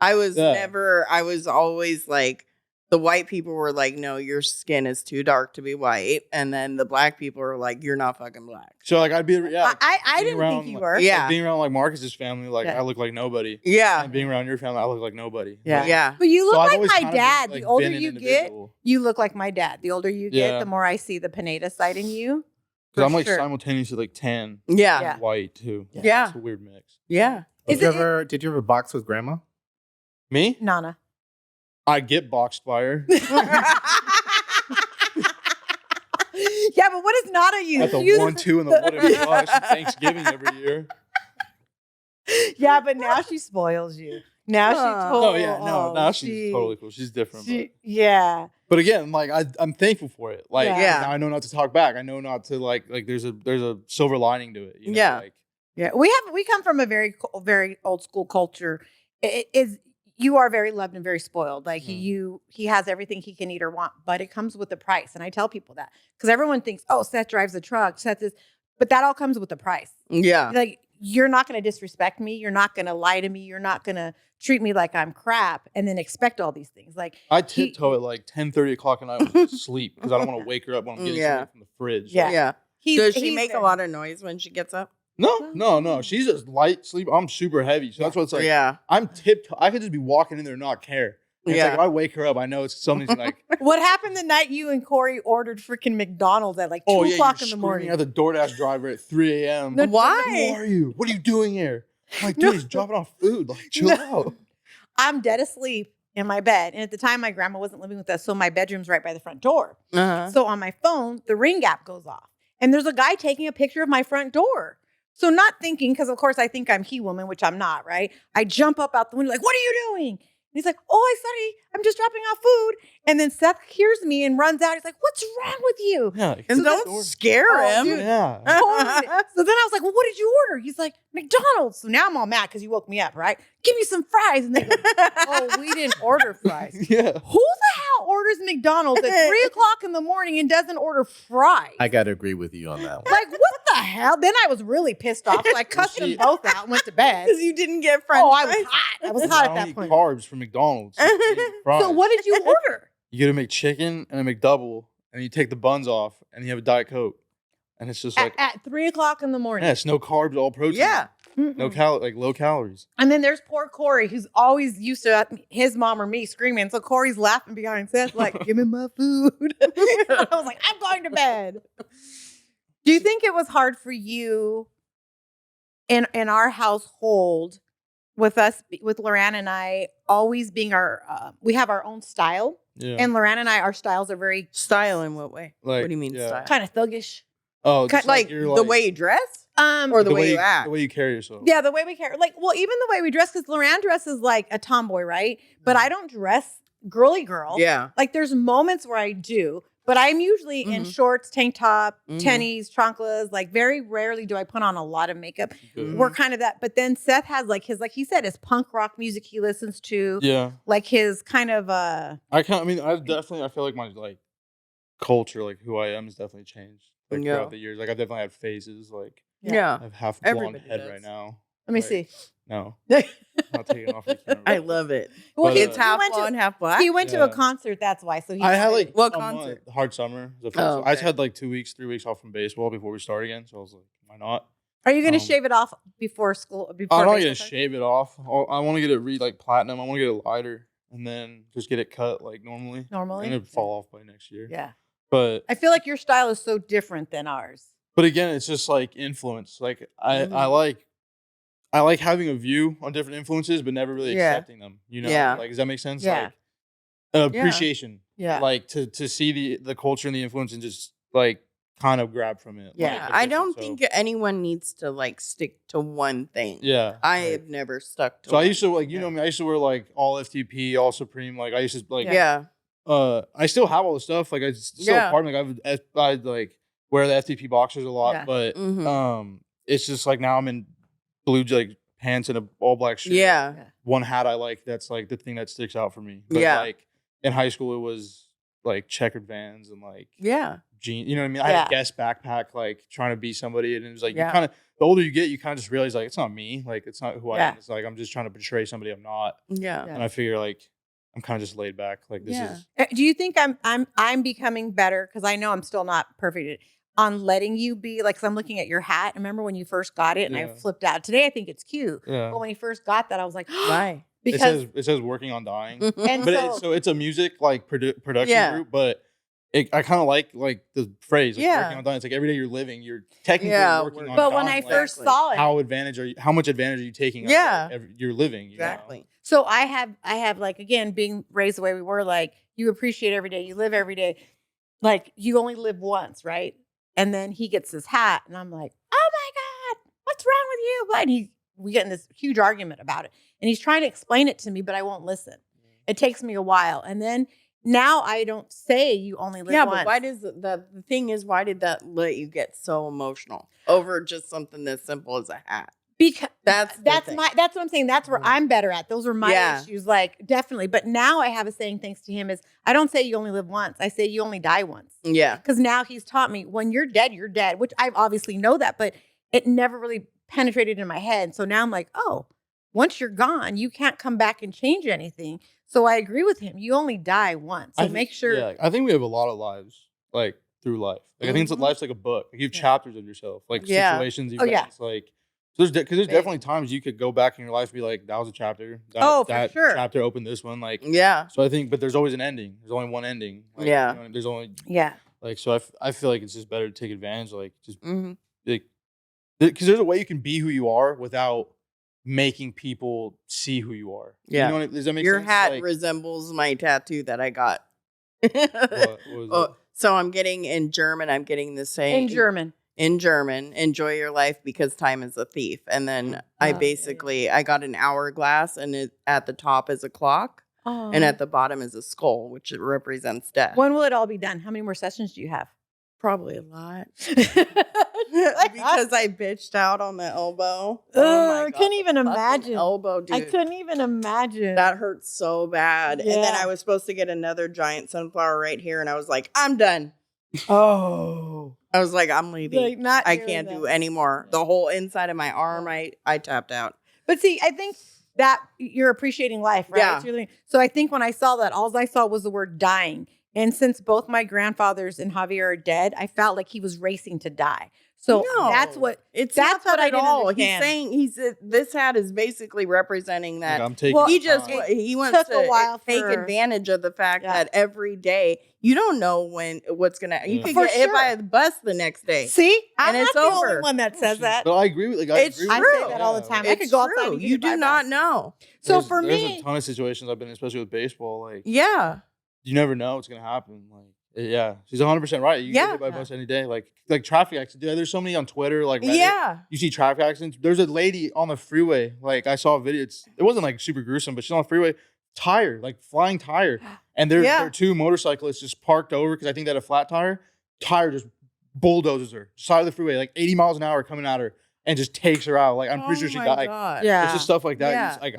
I was Yeah. never. I was always like. The white people were like, "No, your skin is too dark to be white," and then the black people were like, "You're not fucking black." so, like I'd be I being didn't around, think you like- were. Yeah. like, being around like Marcus's family, like Yeah. I look like nobody. Yeah. And being around your family, I look like nobody. Yeah. Like, Yeah. But you look so I've like always my kind of been, dad. like, The older been an you get, individual. you look like my dad. The older you get, Yeah. the more I see the Pineda side in you. Because I'm For like sure. simultaneously like tan, Yeah. Yeah. and white too. Yeah. It's a weird mix. Yeah. Is Did you it- ever box with grandma? Me? Nana. I get boxed by her Yeah, but what does Nana use? at the She uses- 1-2 in the wooden cross at Thanksgiving every year. Yeah, but now she spoils you. Now she Oh. told. Oh yeah, no, now she's totally cool. She's different. Yeah. But again, like I'm thankful for it. Like Yeah. now I know not to talk back. I know not to like there's a silver lining to it. You know? Yeah. Like, Yeah. We come from a very old school culture. It is you are very loved and very spoiled. Like he has everything he can eat or want, but it comes with a price. And I tell people that because everyone thinks, oh, Seth drives a truck. Seth is, but that all comes with a price. Yeah. Like you're not going to disrespect me. You're not going to lie to me. You're not going to treat me like I'm crap and then expect all these things. Like I tiptoe at like 10:30 o'clock at night when I sleep because I don't want to wake her up when I'm getting Yeah. something from the fridge. Yeah. Like, Yeah. he's, Does she he's make a very- lot of noise when she gets up? No. She's just light sleep. I'm super heavy. So that's what it's like. Yeah. I'm tiptoe. I could just be walking in there and not care. And Yeah. It's like if I wake her up, I know it's something's like, What happened the night you and Corey ordered freaking McDonald's at like 2 oh yeah, o'clock you're in the screaming morning? at the DoorDash driver at 3 a.m. No, Who Why? are you? What are you doing here? I'm like, dude, he's dropping off food. Like, chill out. I'm dead asleep in my bed. And at the time, my grandma wasn't living with us. So my bedroom's right by the front door. So on my phone, the Ring app goes off. And there's a guy taking a picture of my front door. So not thinking, because of course I think I'm he woman, which I'm not, right? I jump up out the window like, what are you doing? And he's like, oh, sorry, I'm just dropping off food. And then Seth hears me and runs out. He's like, what's wrong with you? Yeah. And So don't scare him. dude. Yeah. So then I was like, well, what did you order? He's like, McDonald's. So now I'm all mad because you woke me up, right? Give me some fries. And they go, oh, we didn't order fries. Yeah. Who the hell orders McDonald's at 3 o'clock in the morning and doesn't order fries? I got to agree with you on that one. Like, what the hell? Then I was really pissed off. So I cussed them both out and went to bed. Because you didn't get French Oh, I fries. was hot. I was I hot at don't that eat point. carbs from McDonald's. I eat fries. So what did you order? You get a McChicken and a McDouble, and you take the buns off, and you have a Diet Coke, and it's just like, At 3 o'clock in the morning. yeah, it's no carbs, all protein. Yeah. No low calories. And then there's poor Corey, who's always used to his mom or me screaming. So Corey's laughing behind Seth, like, give me my food. I was like, I'm going to bed. Do you think it was hard for you in our household with us, with Loran and I, always being we have our own style? Yeah. And Loran and I, our styles are very Style in what way? Like, What do you mean yeah. style? kind of thuggish. Oh, just Like you're the way you dress? Or the way you act? The way you carry yourself. Yeah, the way we carry, like, well, even the way we dress, because Loran dresses like a tomboy, right? But I don't dress girly girl. Yeah. Like, there's moments where I do, but I'm usually in shorts, tank top, tennies, chanclas. Like, very rarely do I put on a lot of makeup. Good. We're kind of that. But then Seth has like he said, his punk rock music he listens to. Yeah. Like his kind of I feel like my like culture, like who I am, has definitely changed. Like Yeah. throughout the years. Like I've definitely had phases. Like Yeah. I have half a blonde Everybody head does. right now. let me Like, see. No. I'm not taking it off the camera. I love it. Well, But, It's half went to- blonde, half black. He went to Yeah. a concert, that's why. So he I had like What a month- concert? Hard summer. Was the Oh, first I just okay. had like 3 weeks off from baseball before we start again. So I was like, why not? Are you going to um, shave it off before school? Before I'm not baseball gonna starts? shave it off. I want to get it like platinum. I want to get it lighter and then just get it cut like normally. Normally? And it'd fall off by next year. Yeah. But I feel like your style is so different than ours. again, it's just like influence. Like I Mhm. like having a view on different influences, but never really Yeah. accepting them. You know, Yeah. like does that make sense? Yeah. Like Yeah. appreciation. Yeah. Like to see the culture and the influence and just like kind of grab from it. Yeah. like, I appreciate don't so- think anyone needs to like stick to one thing. Yeah. I like- have never stuck to So I one. used to like you know me. I used to wear like all FTP, all Supreme. Like I used to like Yeah. I still have all the stuff. Like I still Yeah. part of me. Like I like wear the FTP boxers a lot, Yeah. but Mhm. it's just like now I'm in blue like pants and a all black shirt. Yeah. One hat I like. That's like the thing that sticks out for me. But Yeah. like in high school, it was like checkered Vans and like Yeah. jeans. You know what I mean? I had Yeah. a Guess backpack, like trying to be somebody, and it was like Yeah. you kind of the older you get, you kind of just realize like it's not me. Like it's not who I Yeah. am. It's like I'm just trying to portray somebody I'm not. Yeah. Yeah. And I figure like I'm kind of just laid back. Like this Yeah. is Do you think I'm becoming better? Because I know I'm still not perfect on letting you be like. Cause I'm looking at your hat. Remember when you first got it, and I Yeah. flipped out. Today I think it's cute, yeah. but when you first got that, I was like, Why? because it says working on dying. and But so, it's a music like production Yeah. group, but I kind of like the phrase like, Yeah. working on dying. It's like every day you're living, you're technically Yeah, working on but dying. when I like, first Exactly. saw it, how much advantage are you taking? Yeah. Of, like, you're living. You know? Exactly. so I have like, again, being raised the way we were, like, you appreciate every day, you live every day, like you only live once, right? And then he gets his hat, and I'm like, oh my God, what's wrong with you? And we get in this huge argument about it, and he's trying to explain it to me, but I won't listen. It takes me a while, and then now I don't say you only live Yeah, once. but why does the thing is, why did that let you get so emotional over just something as simple as a hat? Because That's the that's thing. what I'm saying. That's where I'm better at. Those are my Yeah. issues, like, definitely. But now I have a saying, thanks to him, is I don't say you only live once. I say you only die once. Yeah. Because now he's taught me when you're dead, which I obviously know that, but it never really penetrated in my head. So now I'm like, oh, once you're gone, you can't come back and change anything. So I agree with him. You only die once. So make sure. Yeah, I think we have a lot of lives like through life. Like I think Mhm. life's like a book. Like you have Yeah. chapters of yourself, like Yeah. situations, Oh, events, yeah. like. So there's because there's Big. definitely times you could go back in your life and be like, that was a chapter. That, Oh, for that sure. chapter opened this one. Like, Yeah. so I think, but there's always an ending. There's only one ending. Like, Yeah. you know, there's only Yeah. like so. I feel like it's just better to take advantage. Like just Mm-hmm. like because there's a way you can be who you are without making people see who you are. Yeah. You know does that make Your sense? hat Like, resembles my tattoo that I got. what was it? So I'm getting in German. I'm getting the saying In German. In German, enjoy your life because time is a thief. And then I got an hourglass, and at the top is a clock, and at the bottom is a skull, which represents death. When will it all be done? How many more sessions do you have? Probably a lot. Because I bitched out on the elbow. I couldn't the even fucking imagine. Elbow, dude. I couldn't even imagine. That hurt so bad. And then I was supposed to get another giant sunflower right here, and I was like, I'm done. Oh. I was like, I'm leaving. Like, I can't do anymore. The whole inside of my arm, I tapped out. But see, I think that you're appreciating life, right? Yeah. It's really, so I think when I saw that, all I saw was the word dying. And since both my grandfathers and Javier are dead, I felt like he was racing to die. So that's what it's that's not what that I at didn't all. understand. He's saying this hat is basically representing that. Like, I'm taking Well, he my just time. he wants took a to while take for- advantage of the fact that every day you don't know what's gonna you Yeah. could For get hit by sure. a bus the next day. See, I'm And not it's the only over. one that says that. But I agree with It's agree with I true. say that all the time. I It's could go outside true. and get You hit by do a not bus. know. So There's- for there's me, a ton of situations I've been in, especially with baseball. Like, Yeah. you never know what's gonna happen. Like, yeah, she's 100% right. You can get hit by a bus any day. Like traffic accidents. Dude, there's so many on Twitter. Like, Reddit. Yeah. You see traffic accidents. There's a lady on the freeway. Like, I saw a video. It wasn't like super gruesome, but she's on the freeway, tire, like flying tire, and there are two motorcyclists just parked over because I think they had a flat tire. Tire just bulldozes her side of the freeway, like 80 miles an hour coming at her, and just takes her out. Like, I'm pretty sure she died. God. yeah. It's just stuff like that. Yeah. You just, like,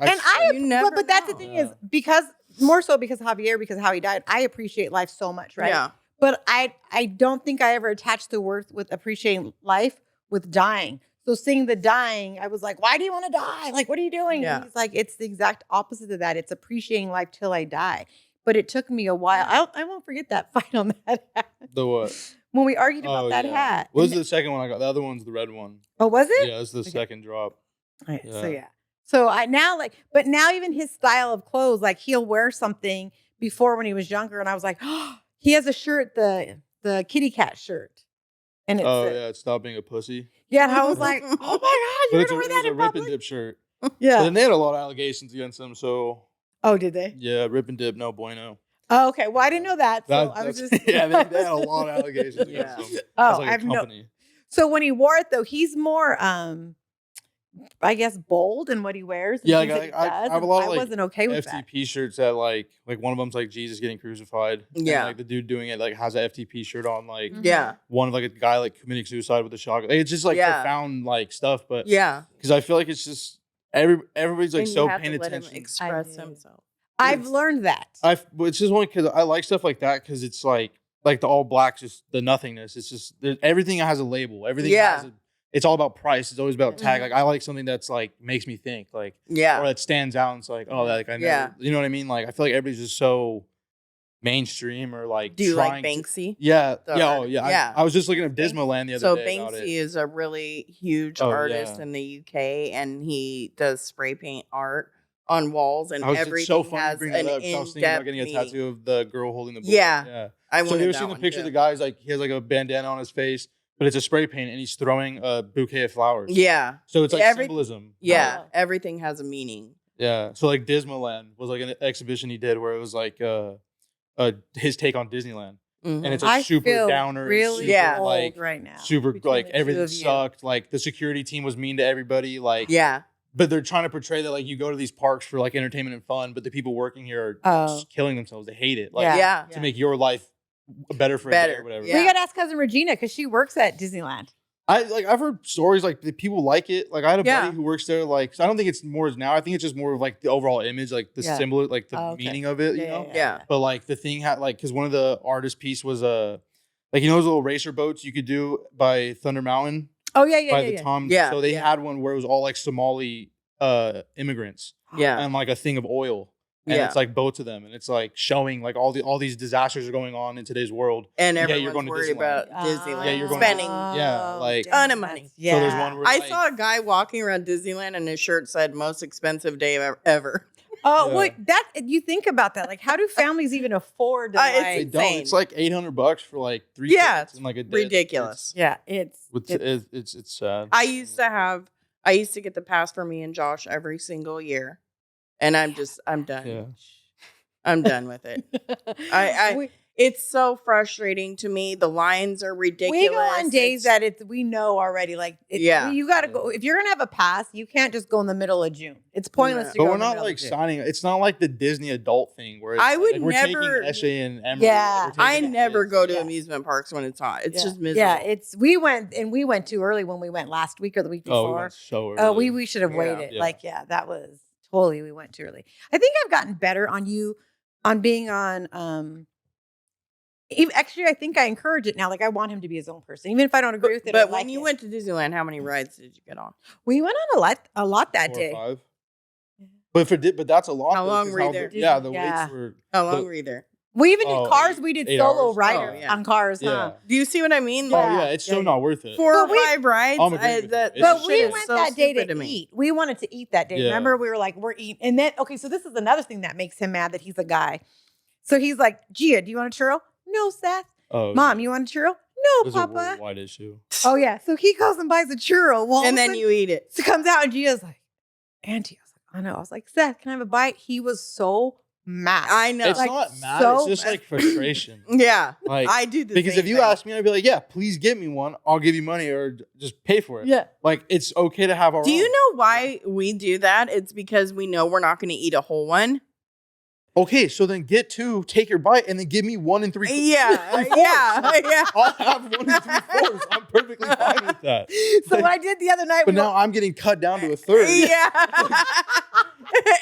And you never but that's the know. thing is because more so because Javier, because of how he died, I appreciate life so much, right? Yeah. But I don't think I ever attached the word with appreciating life with dying. So seeing the dying, I was like, why do you want to die? Like, what are you doing? Yeah. And he's like, it's the exact opposite of that. It's appreciating life till I die. But it took me a while. I won't forget that fight on that hat. The what? When we argued about that yeah. hat. What was the second one I got? The other one's the red one. Oh, was it? Yeah, it's the second drop. Okay, Yeah. So yeah. So I now but now even his style of clothes, like he'll wear something before when he was younger, and I was like, oh, he has a shirt, the kitty cat shirt, and it's It's stop being a pussy. yeah. And I was like, oh my god, But you're it's gonna wear that a in rip and public? dip shirt. Yeah. But then they had a lot of allegations against him. So Oh, did they? yeah, rip and dip, no bueno. Oh, okay. Well, I didn't know that. So I was just yeah, they had a lot of allegations Yeah. against him. Oh, It's like I've a no. company. So when he wore it though, he's more I guess bold in what he wears. And Yeah, things like, that he I does, have a and lot of, I like, wasn't okay with that. FTP shirts that like one of them's like Jesus getting crucified. Yeah. And, like the dude doing it like has a FTP shirt on. Like Yeah. one of like a guy like committing suicide with a shotgun. Like, it's just like Yeah. profound like stuff. But Yeah. because I feel like it's just everybody's like And you so have paying to let him attention. express I did. himself. I've learned that. But it's just only because I like stuff like that because it's like the all blacks, just the nothingness. It's just everything has a label. Everything Yeah. has it's all about price. It's always about tag. Mhm. Like I like something that's like makes me think like Yeah. or that stands out. And it's like oh, that, like I never, Yeah. you know what I mean? Like I feel like everybody's just so mainstream or like Do you like trying to- Banksy? yeah, The yeah, art? oh yeah. Yeah. I was just looking at Dismaland the other So day about it. Banksy is a really huge Oh, artist yeah. in the UK, and he does spray paint art on walls, and It's everything so funny has to bring an that up. 'Cause I was thinking about in-depth getting a meaning. tattoo of the girl holding the book. Yeah. yeah. I So wanted you ever that seen the one, picture too. of the guy's like he has like a bandana on his face, but it's a spray paint and he's throwing a bouquet of flowers. Yeah, So it's like Every- symbolism. yeah, Oh. everything has a meaning. Yeah. So like Dismaland was like an exhibition he did where it was like his take on Disneyland. Mhm. And it's like I super feel downer. and really super, Yeah. old like right now. super between like the two everything of you. sucked. Like the security team was mean to everybody. Like Yeah, but they're trying to portray that like you go to these parks for like entertainment and fun, but the people working here are Oh. just killing themselves. They hate it. Like Yeah. yeah. to make your life better for a Better. day or whatever. Yeah. We got to ask cousin Regina because she works at Disneyland. I've heard stories like that people like it. Like I had a Yeah. buddy who works there. Like so I don't think it's more as now. I think it's just more of like the overall image, like the Yeah. symbol, like the Oh, okay. meaning of it. You know. Yeah. But like the thing had like because one of the artist piece was like you know those little racer boats you could do by Thunder Mountain Oh yeah, yeah, by yeah. the yeah. Tom. Yeah, So they yeah. had one where it was all like Somali immigrants Yeah. and like a thing of oil. And Yeah. it's like both of them, and it's like showing like all these disasters are going on in today's world. And Yeah, you're everyone's going to worried Disneyland. about Disneyland. Yeah, you're going- spending. Yeah, like- Ton of money. Yeah. So there's one where I like, saw a guy walking around Disneyland, and his shirt said "most expensive day ever." Oh, Yeah. wait, that you think about that? Like, how do families even afford to? It's they like, don't. insane. It's like $800 for like 3 Yeah, tickets in like a day. Ridiculous. yeah, it's It's sad. I used to have I used to get the pass for me and Josh every single year. And I'm done. Yeah. I'm done with it. It's so frustrating to me. The lines are ridiculous. We go on days that we know already. Like, you got to go. If you're going to have a pass, you can't just go in the middle of June. It's pointless to go. But we're not like signing. It's not like the Disney adult thing where it's I would we're never. taking Eshe and Emery. Yeah. I never go to amusement parks when it's hot. It's just miserable. Yeah, we went too early when we went last week or the week before. Oh, we went so early. Oh, we should have waited. Yeah. That was totally, we went too early. I think I've gotten better on being on, actually, I think I encourage it now. Like, I want him to be his own person, even if I don't agree with it. But when you went to Disneyland, how many rides did you get on? We went on a lot that 4 or day. 5. But that's a lot. How long were you there? Yeah, the waits were. How long were you there? We even did Cars. We did 8 solo hours. rider on Cars, huh? Do you see what I mean? Oh yeah, it's still not worth it. 4 or 5 rides. I'm agreeing with you. But we went so that day to stupid eat. We wanted to eat that day. Yeah. Remember, we were like, we're eating. And then, okay, so this is another thing that makes him mad that he's a guy. So he's like, Gia, do you want a churro? No, Seth. Oh, Mom, you want a churro? No, There's Papa. a worldwide issue. Oh, yeah. So he goes and buys a churro. Well, And then you eat it. So comes out and Gia's like, Auntie. I was like, I know. I was like, Seth, can I have a bite? He was so mad. I know. It's not mad. It's just like frustration. Yeah. Like, I do the because same if you thing. ask me, I'd be like, yeah, please get me one. I'll give you money or just pay for it. Yeah. Like, it's okay to have our Do own. you know why we do that? It's because we know we're not going to eat a whole one. Okay, so then get 2, take your bite, and then give me 1 3/4. Yeah. Yeah. I'll have 1 3/4. I'm perfectly fine with that. So what I did the other night, But now I'm getting cut down to a third. Yeah.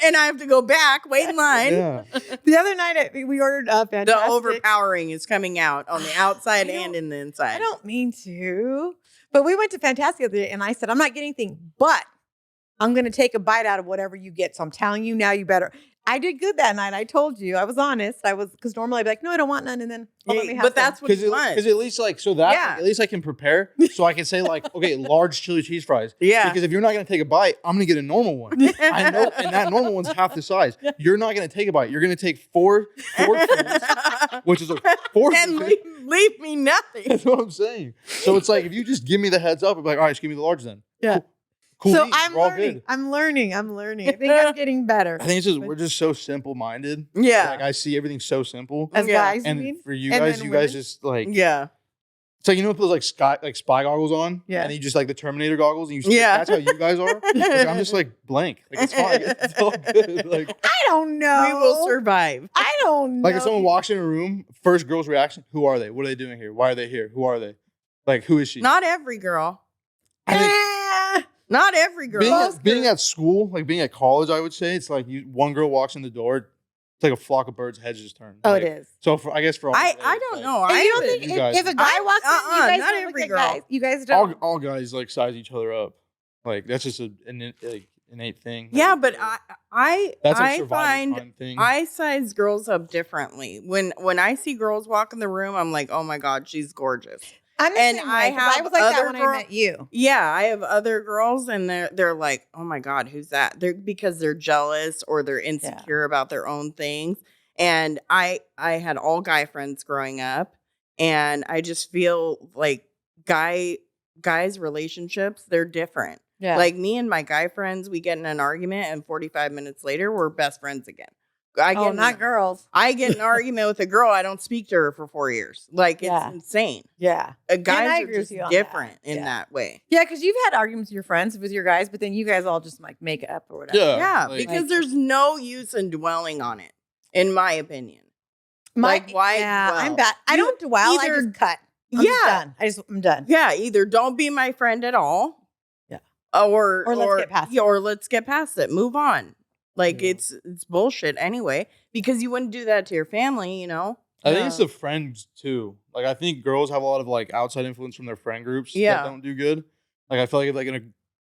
And I have to go back, wait in line. Yeah. the other night we ordered Fantastic. The overpowering is coming out on the outside and in the inside. I don't mean to, but we went to Fantastic the other day, and I said, I'm not getting anything, but I'm going to take a bite out of whatever you get. So I'm telling you now, you better. I did good that night. I told you. I was honest. Because normally I'd be like, no, I don't want none. And then let me have but that's some. what you want. Because at least like, so that, Yeah. at least I can prepare. So I can say like, okay, large chili cheese fries. Yeah. Because if you're not going to take a bite, I'm going to get a normal one. I know. And that normal one's half the size. You're not going to take a bite. You're going to take four foods, which is like 4 And leave me nothing. That's what I'm saying. So it's like, if you just give me the heads up, I'm like, all right, just give me the large then. Yeah. Cool. So beans, I'm we're all learning. good. I'm learning. I think I'm getting better. I think it's just, we're just so simple minded. Yeah. Like I see everything so simple. As Yeah. guys, you mean? And for you And guys, then you guys women? just like, Yeah. it's like, you know, put those like spy goggles on, Yeah. and you just like the Terminator goggles, and you Yeah. that's how you guys are. Like, I'm just like blank. Like it's fine. It's all good. Like I don't know. We will survive. I don't know. if someone walks in a room, first girl's reaction, who are they? What are they doing here? Why are they here? Who are they? Like who is she? Not every girl. I think Not every girl. being at school, like being at college, I would say it's like one girl walks in the door, it's like a flock of birds' heads just turn. Oh, Like, it is. So I guess for all I days, don't like, know. And you don't would- think you guys- if a guy walks in, you guys not don't every look at girl. guys. You guys don't. all guys like size each other up. Like that's just an innate thing. Yeah, but I that's a I survival find time thing. I size girls up differently. When I see girls walk in the room, I'm like, oh my god, she's gorgeous. I'm the and same I way, 'cause I have was like that other when I girl- met you. Yeah, I have other girls, and they're like, oh my god, who's that? They're because they're jealous or they're insecure about their own things. And I had all guy friends growing up, and I just feel like guys' relationships, they're different. Yeah. Like me and my guy friends, we get in an argument, and 45 minutes later, we're best friends again. I girls. get in an argument with a girl, I don't speak to her for 4 years. Like it's Yeah. insane. Yeah. I Guys are agree with just you on different that. in Yeah. that way. Yeah, because you've had arguments with your friends, with your guys, but then you guys all just like make it up or whatever. Yeah, like- because there's no use in dwelling on it, in my opinion. My, Like, why Yeah, dwell? I'm bad. I don't dwell. I either- just cut. I'm Yeah. just done. I'm done. Yeah, either don't be my friend at all. Yeah. Or let's get past it. yeah, or let's get past it. Move on. Like Yeah. it's bullshit anyway. Because you wouldn't do that to your family, you know? I think it's the friends too. Like I think girls have a lot of like outside influence from their friend groups Yeah. that don't do good. Like I feel like if, like in a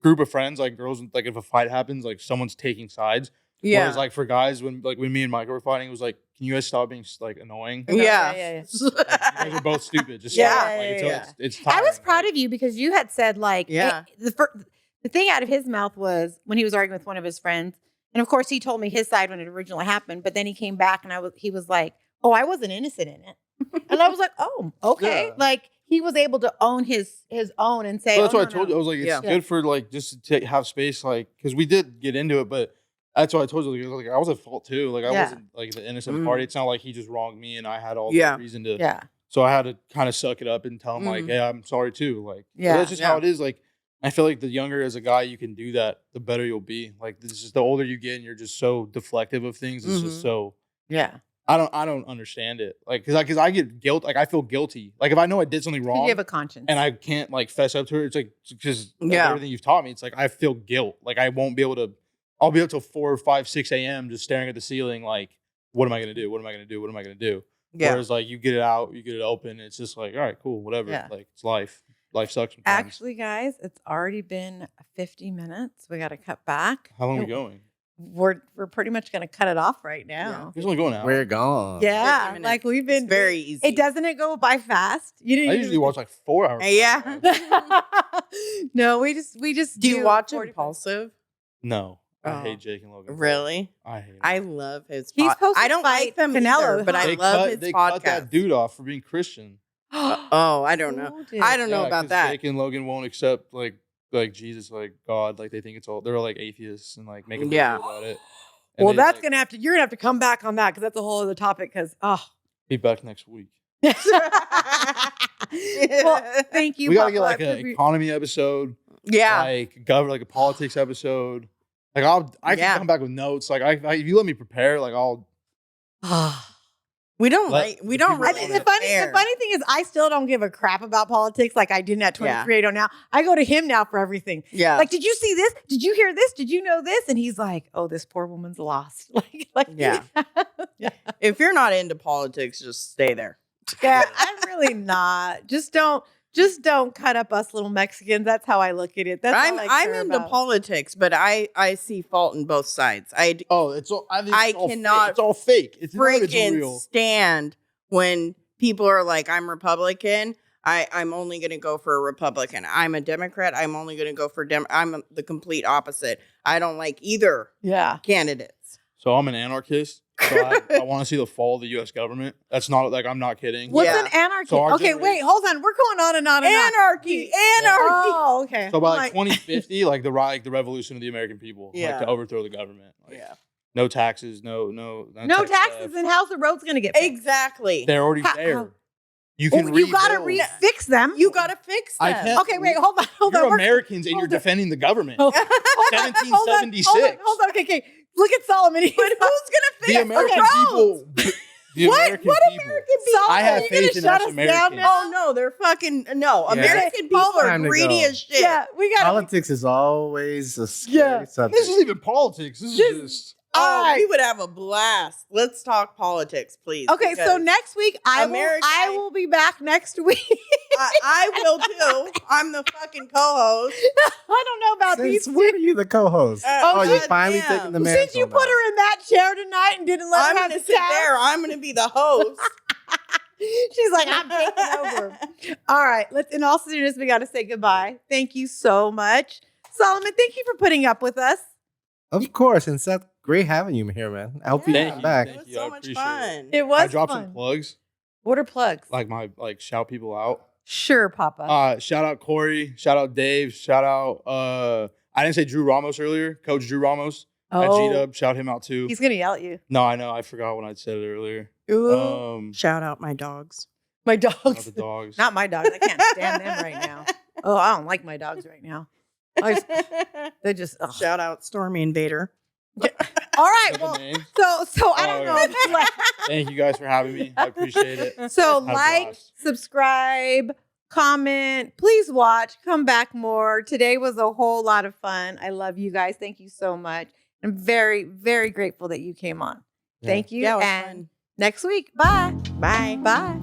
group of friends, like girls, like if a fight happens, like someone's taking sides. Yeah. Whereas like for guys, when me and Mike were fighting, it was like, can you guys stop being like annoying? Yeah. Yeah. Like, you guys are both stupid. Just Yeah. stop. Like, Yeah. it's I was tiring. proud of you because you had said like Yeah. the thing out of his mouth was when he was arguing with one of his friends, and of course he told me his side when it originally happened, but then he came back and he was like, "Oh, I wasn't innocent in it," and I was like, "Oh, okay." Yeah. Like he was able to own his own and say, Well, that's oh, what no, I told you. I was like, it's Yeah. good for like just to have space, like because we did get into it, but that's what I told you. Like, I was at fault too. Like I Yeah. wasn't like the innocent Mhm. party. It's not like he just wronged me and I had all Yeah. the reason to. Yeah. So I had to kind of suck it up and tell him like, Mhm. hey, I'm sorry too. Like, but Yeah. that's just how it is. Like, I feel like the younger as a guy you can do that, the better you'll be. Like, this is the older you get and you're just so deflective of things. It's just Mhm. so. Yeah. I don't understand it. Like, cause I get guilt. Like, I feel guilty. Like, if I know I did something wrong You have a conscience. and I can't like fess up to it, it's like because Yeah. everything you've taught me, it's like I feel guilt. Like I won't be able to. I'll be up till 4, 5, 6 a.m. just staring at the ceiling. Like, what am I gonna do? What am I gonna do? What am I gonna do? Yeah. Whereas like you get it out, you get it open. It's just like, all right, cool, whatever. Yeah. Like it's life. Life sucks sometimes. Actually, guys, it's already been 50 minutes. We got to cut back. How long are we going? We're pretty much going to cut it off right now. It's only going out. We're gone. Yeah, 50 minutes. like we've It's been very easy. It doesn't it go by fast? You didn't I even- usually watch like 4 hours. Yeah. No, we just Do you watch 45. Impulsive? No, I Oh. hate Jake and Logan. Really? I hate. Him. I love his. He's supposed to I don't fight like them Canelo, either, but huh? I They love cut, his they podcast. cut that dude off for being Christian. Oh, I don't know. Who did? I don't know Yeah, about 'cause that. Jake and Logan won't accept like Jesus, like God. Like they think it's all. They're like atheists and like make a big Yeah. deal about it. And Well, they, that's like, gonna have to. You're gonna have to come back on that because that's a whole other topic. Because be back next week. well, thank you. We gotta get Papa, like an for be- economy episode, Yeah. like a politics episode. Like I can Yeah. come back with notes. Like if you let me prepare, like I'll. We don't Let like. We the don't people I really. think on the funny prepare. thing is, I still don't give a crap about politics like I didn't at Yeah. 23 now. I go to him now for everything. Yeah. Like, did you see this? Did you hear this? Did you know this? And he's like, "Oh, this poor woman's lost." like, Yeah. yeah. If you're not into politics, just stay there. Yeah, I'm really not. Just don't cut up us little Mexicans. That's how I look at it. That's all I I'm care into about. politics, but I see fault in both sides. I Oh, it's all. I think I it's all cannot Fake. It's all fake. It's none of it's freaking real. stand when people are like, I'm Republican. I'm only going to go for a Republican. I'm a Democrat. I'm only going to go for I'm the complete opposite. I don't like either Yeah. candidates. So I'm an anarchist. So I want to see the fall of the U.S. government. That's not like I'm not kidding. What's Yeah. an anarchy? So our Okay, generation- wait, hold on. We're going on and on and on. Anarchy. Oh, okay. So by I'm like 2050, like the revolution of the American people, Yeah. like to overthrow the government. Like, Yeah. no taxes, no no tax taxes, theft. and how's the roads going to get fixed? Exactly. They're already How- there. You Oh, can you got to rebuild. fix them. You got to fix them. I can't- Okay, wait, hold on. You're We're- Americans and hold you're on. defending the government. Hold on, 1776. Hold on. Okay. Look at Solomon. But who's going to fix The American roads? people. The What? American What people. American people? I have Are you gonna faith in shut us us down Americans. now? Oh no, they're fucking no. Yeah. American people Hold are on. Time to greedy go. as shit. Yeah, we got to. Politics is always a scary Yeah. subject. This isn't even politics. This is just. Oh, Alright. we would have a blast. Let's talk politics, please. Okay, so because next week I America- will be back next week. I will too. I'm the fucking co-host. I don't know about Since these when two. are you the co-host? Oh, you God finally damn. taking the mantle. Since you put now. her in that chair tonight and didn't let I'm her have gonna the sit couch. there. I'm gonna be the host. She's like, I'm taking over. All right, let's. In all seriousness, we got to say goodbye. Thank you so much, Solomon. Thank you for putting up with us. Of course, and Seth, great having you here, man. I hope you Thank come you. back. It was you, I so much appreciate fun. It was I dropped fun. some plugs, What are plugs? like shout people out. Sure, Papa. Shout out Corey. Shout out Dave. Shout out. I didn't say Drew Ramos earlier. Coach Drew Ramos at G Dub. Shout him out too. He's gonna yell at you. No, I know. I forgot when I said it earlier. Ooh, Shout out my dogs. my Not dogs. the dogs. Not my dogs. I can't stand them right now. Oh, I don't like my dogs right now. They just. ugh. Shout out Stormy Invader. All right. Is that the Well, name? so I don't Oh, know. Like, Thank you guys for having me. I appreciate it. So Had a like, blast. subscribe, comment, please watch, come back more. Today was a whole lot of fun. I love you guys. Thank you so much. I'm very, very grateful that you came on. Yeah. Thank you. Yeah, it was and fun. next week. Bye. Bye. Bye.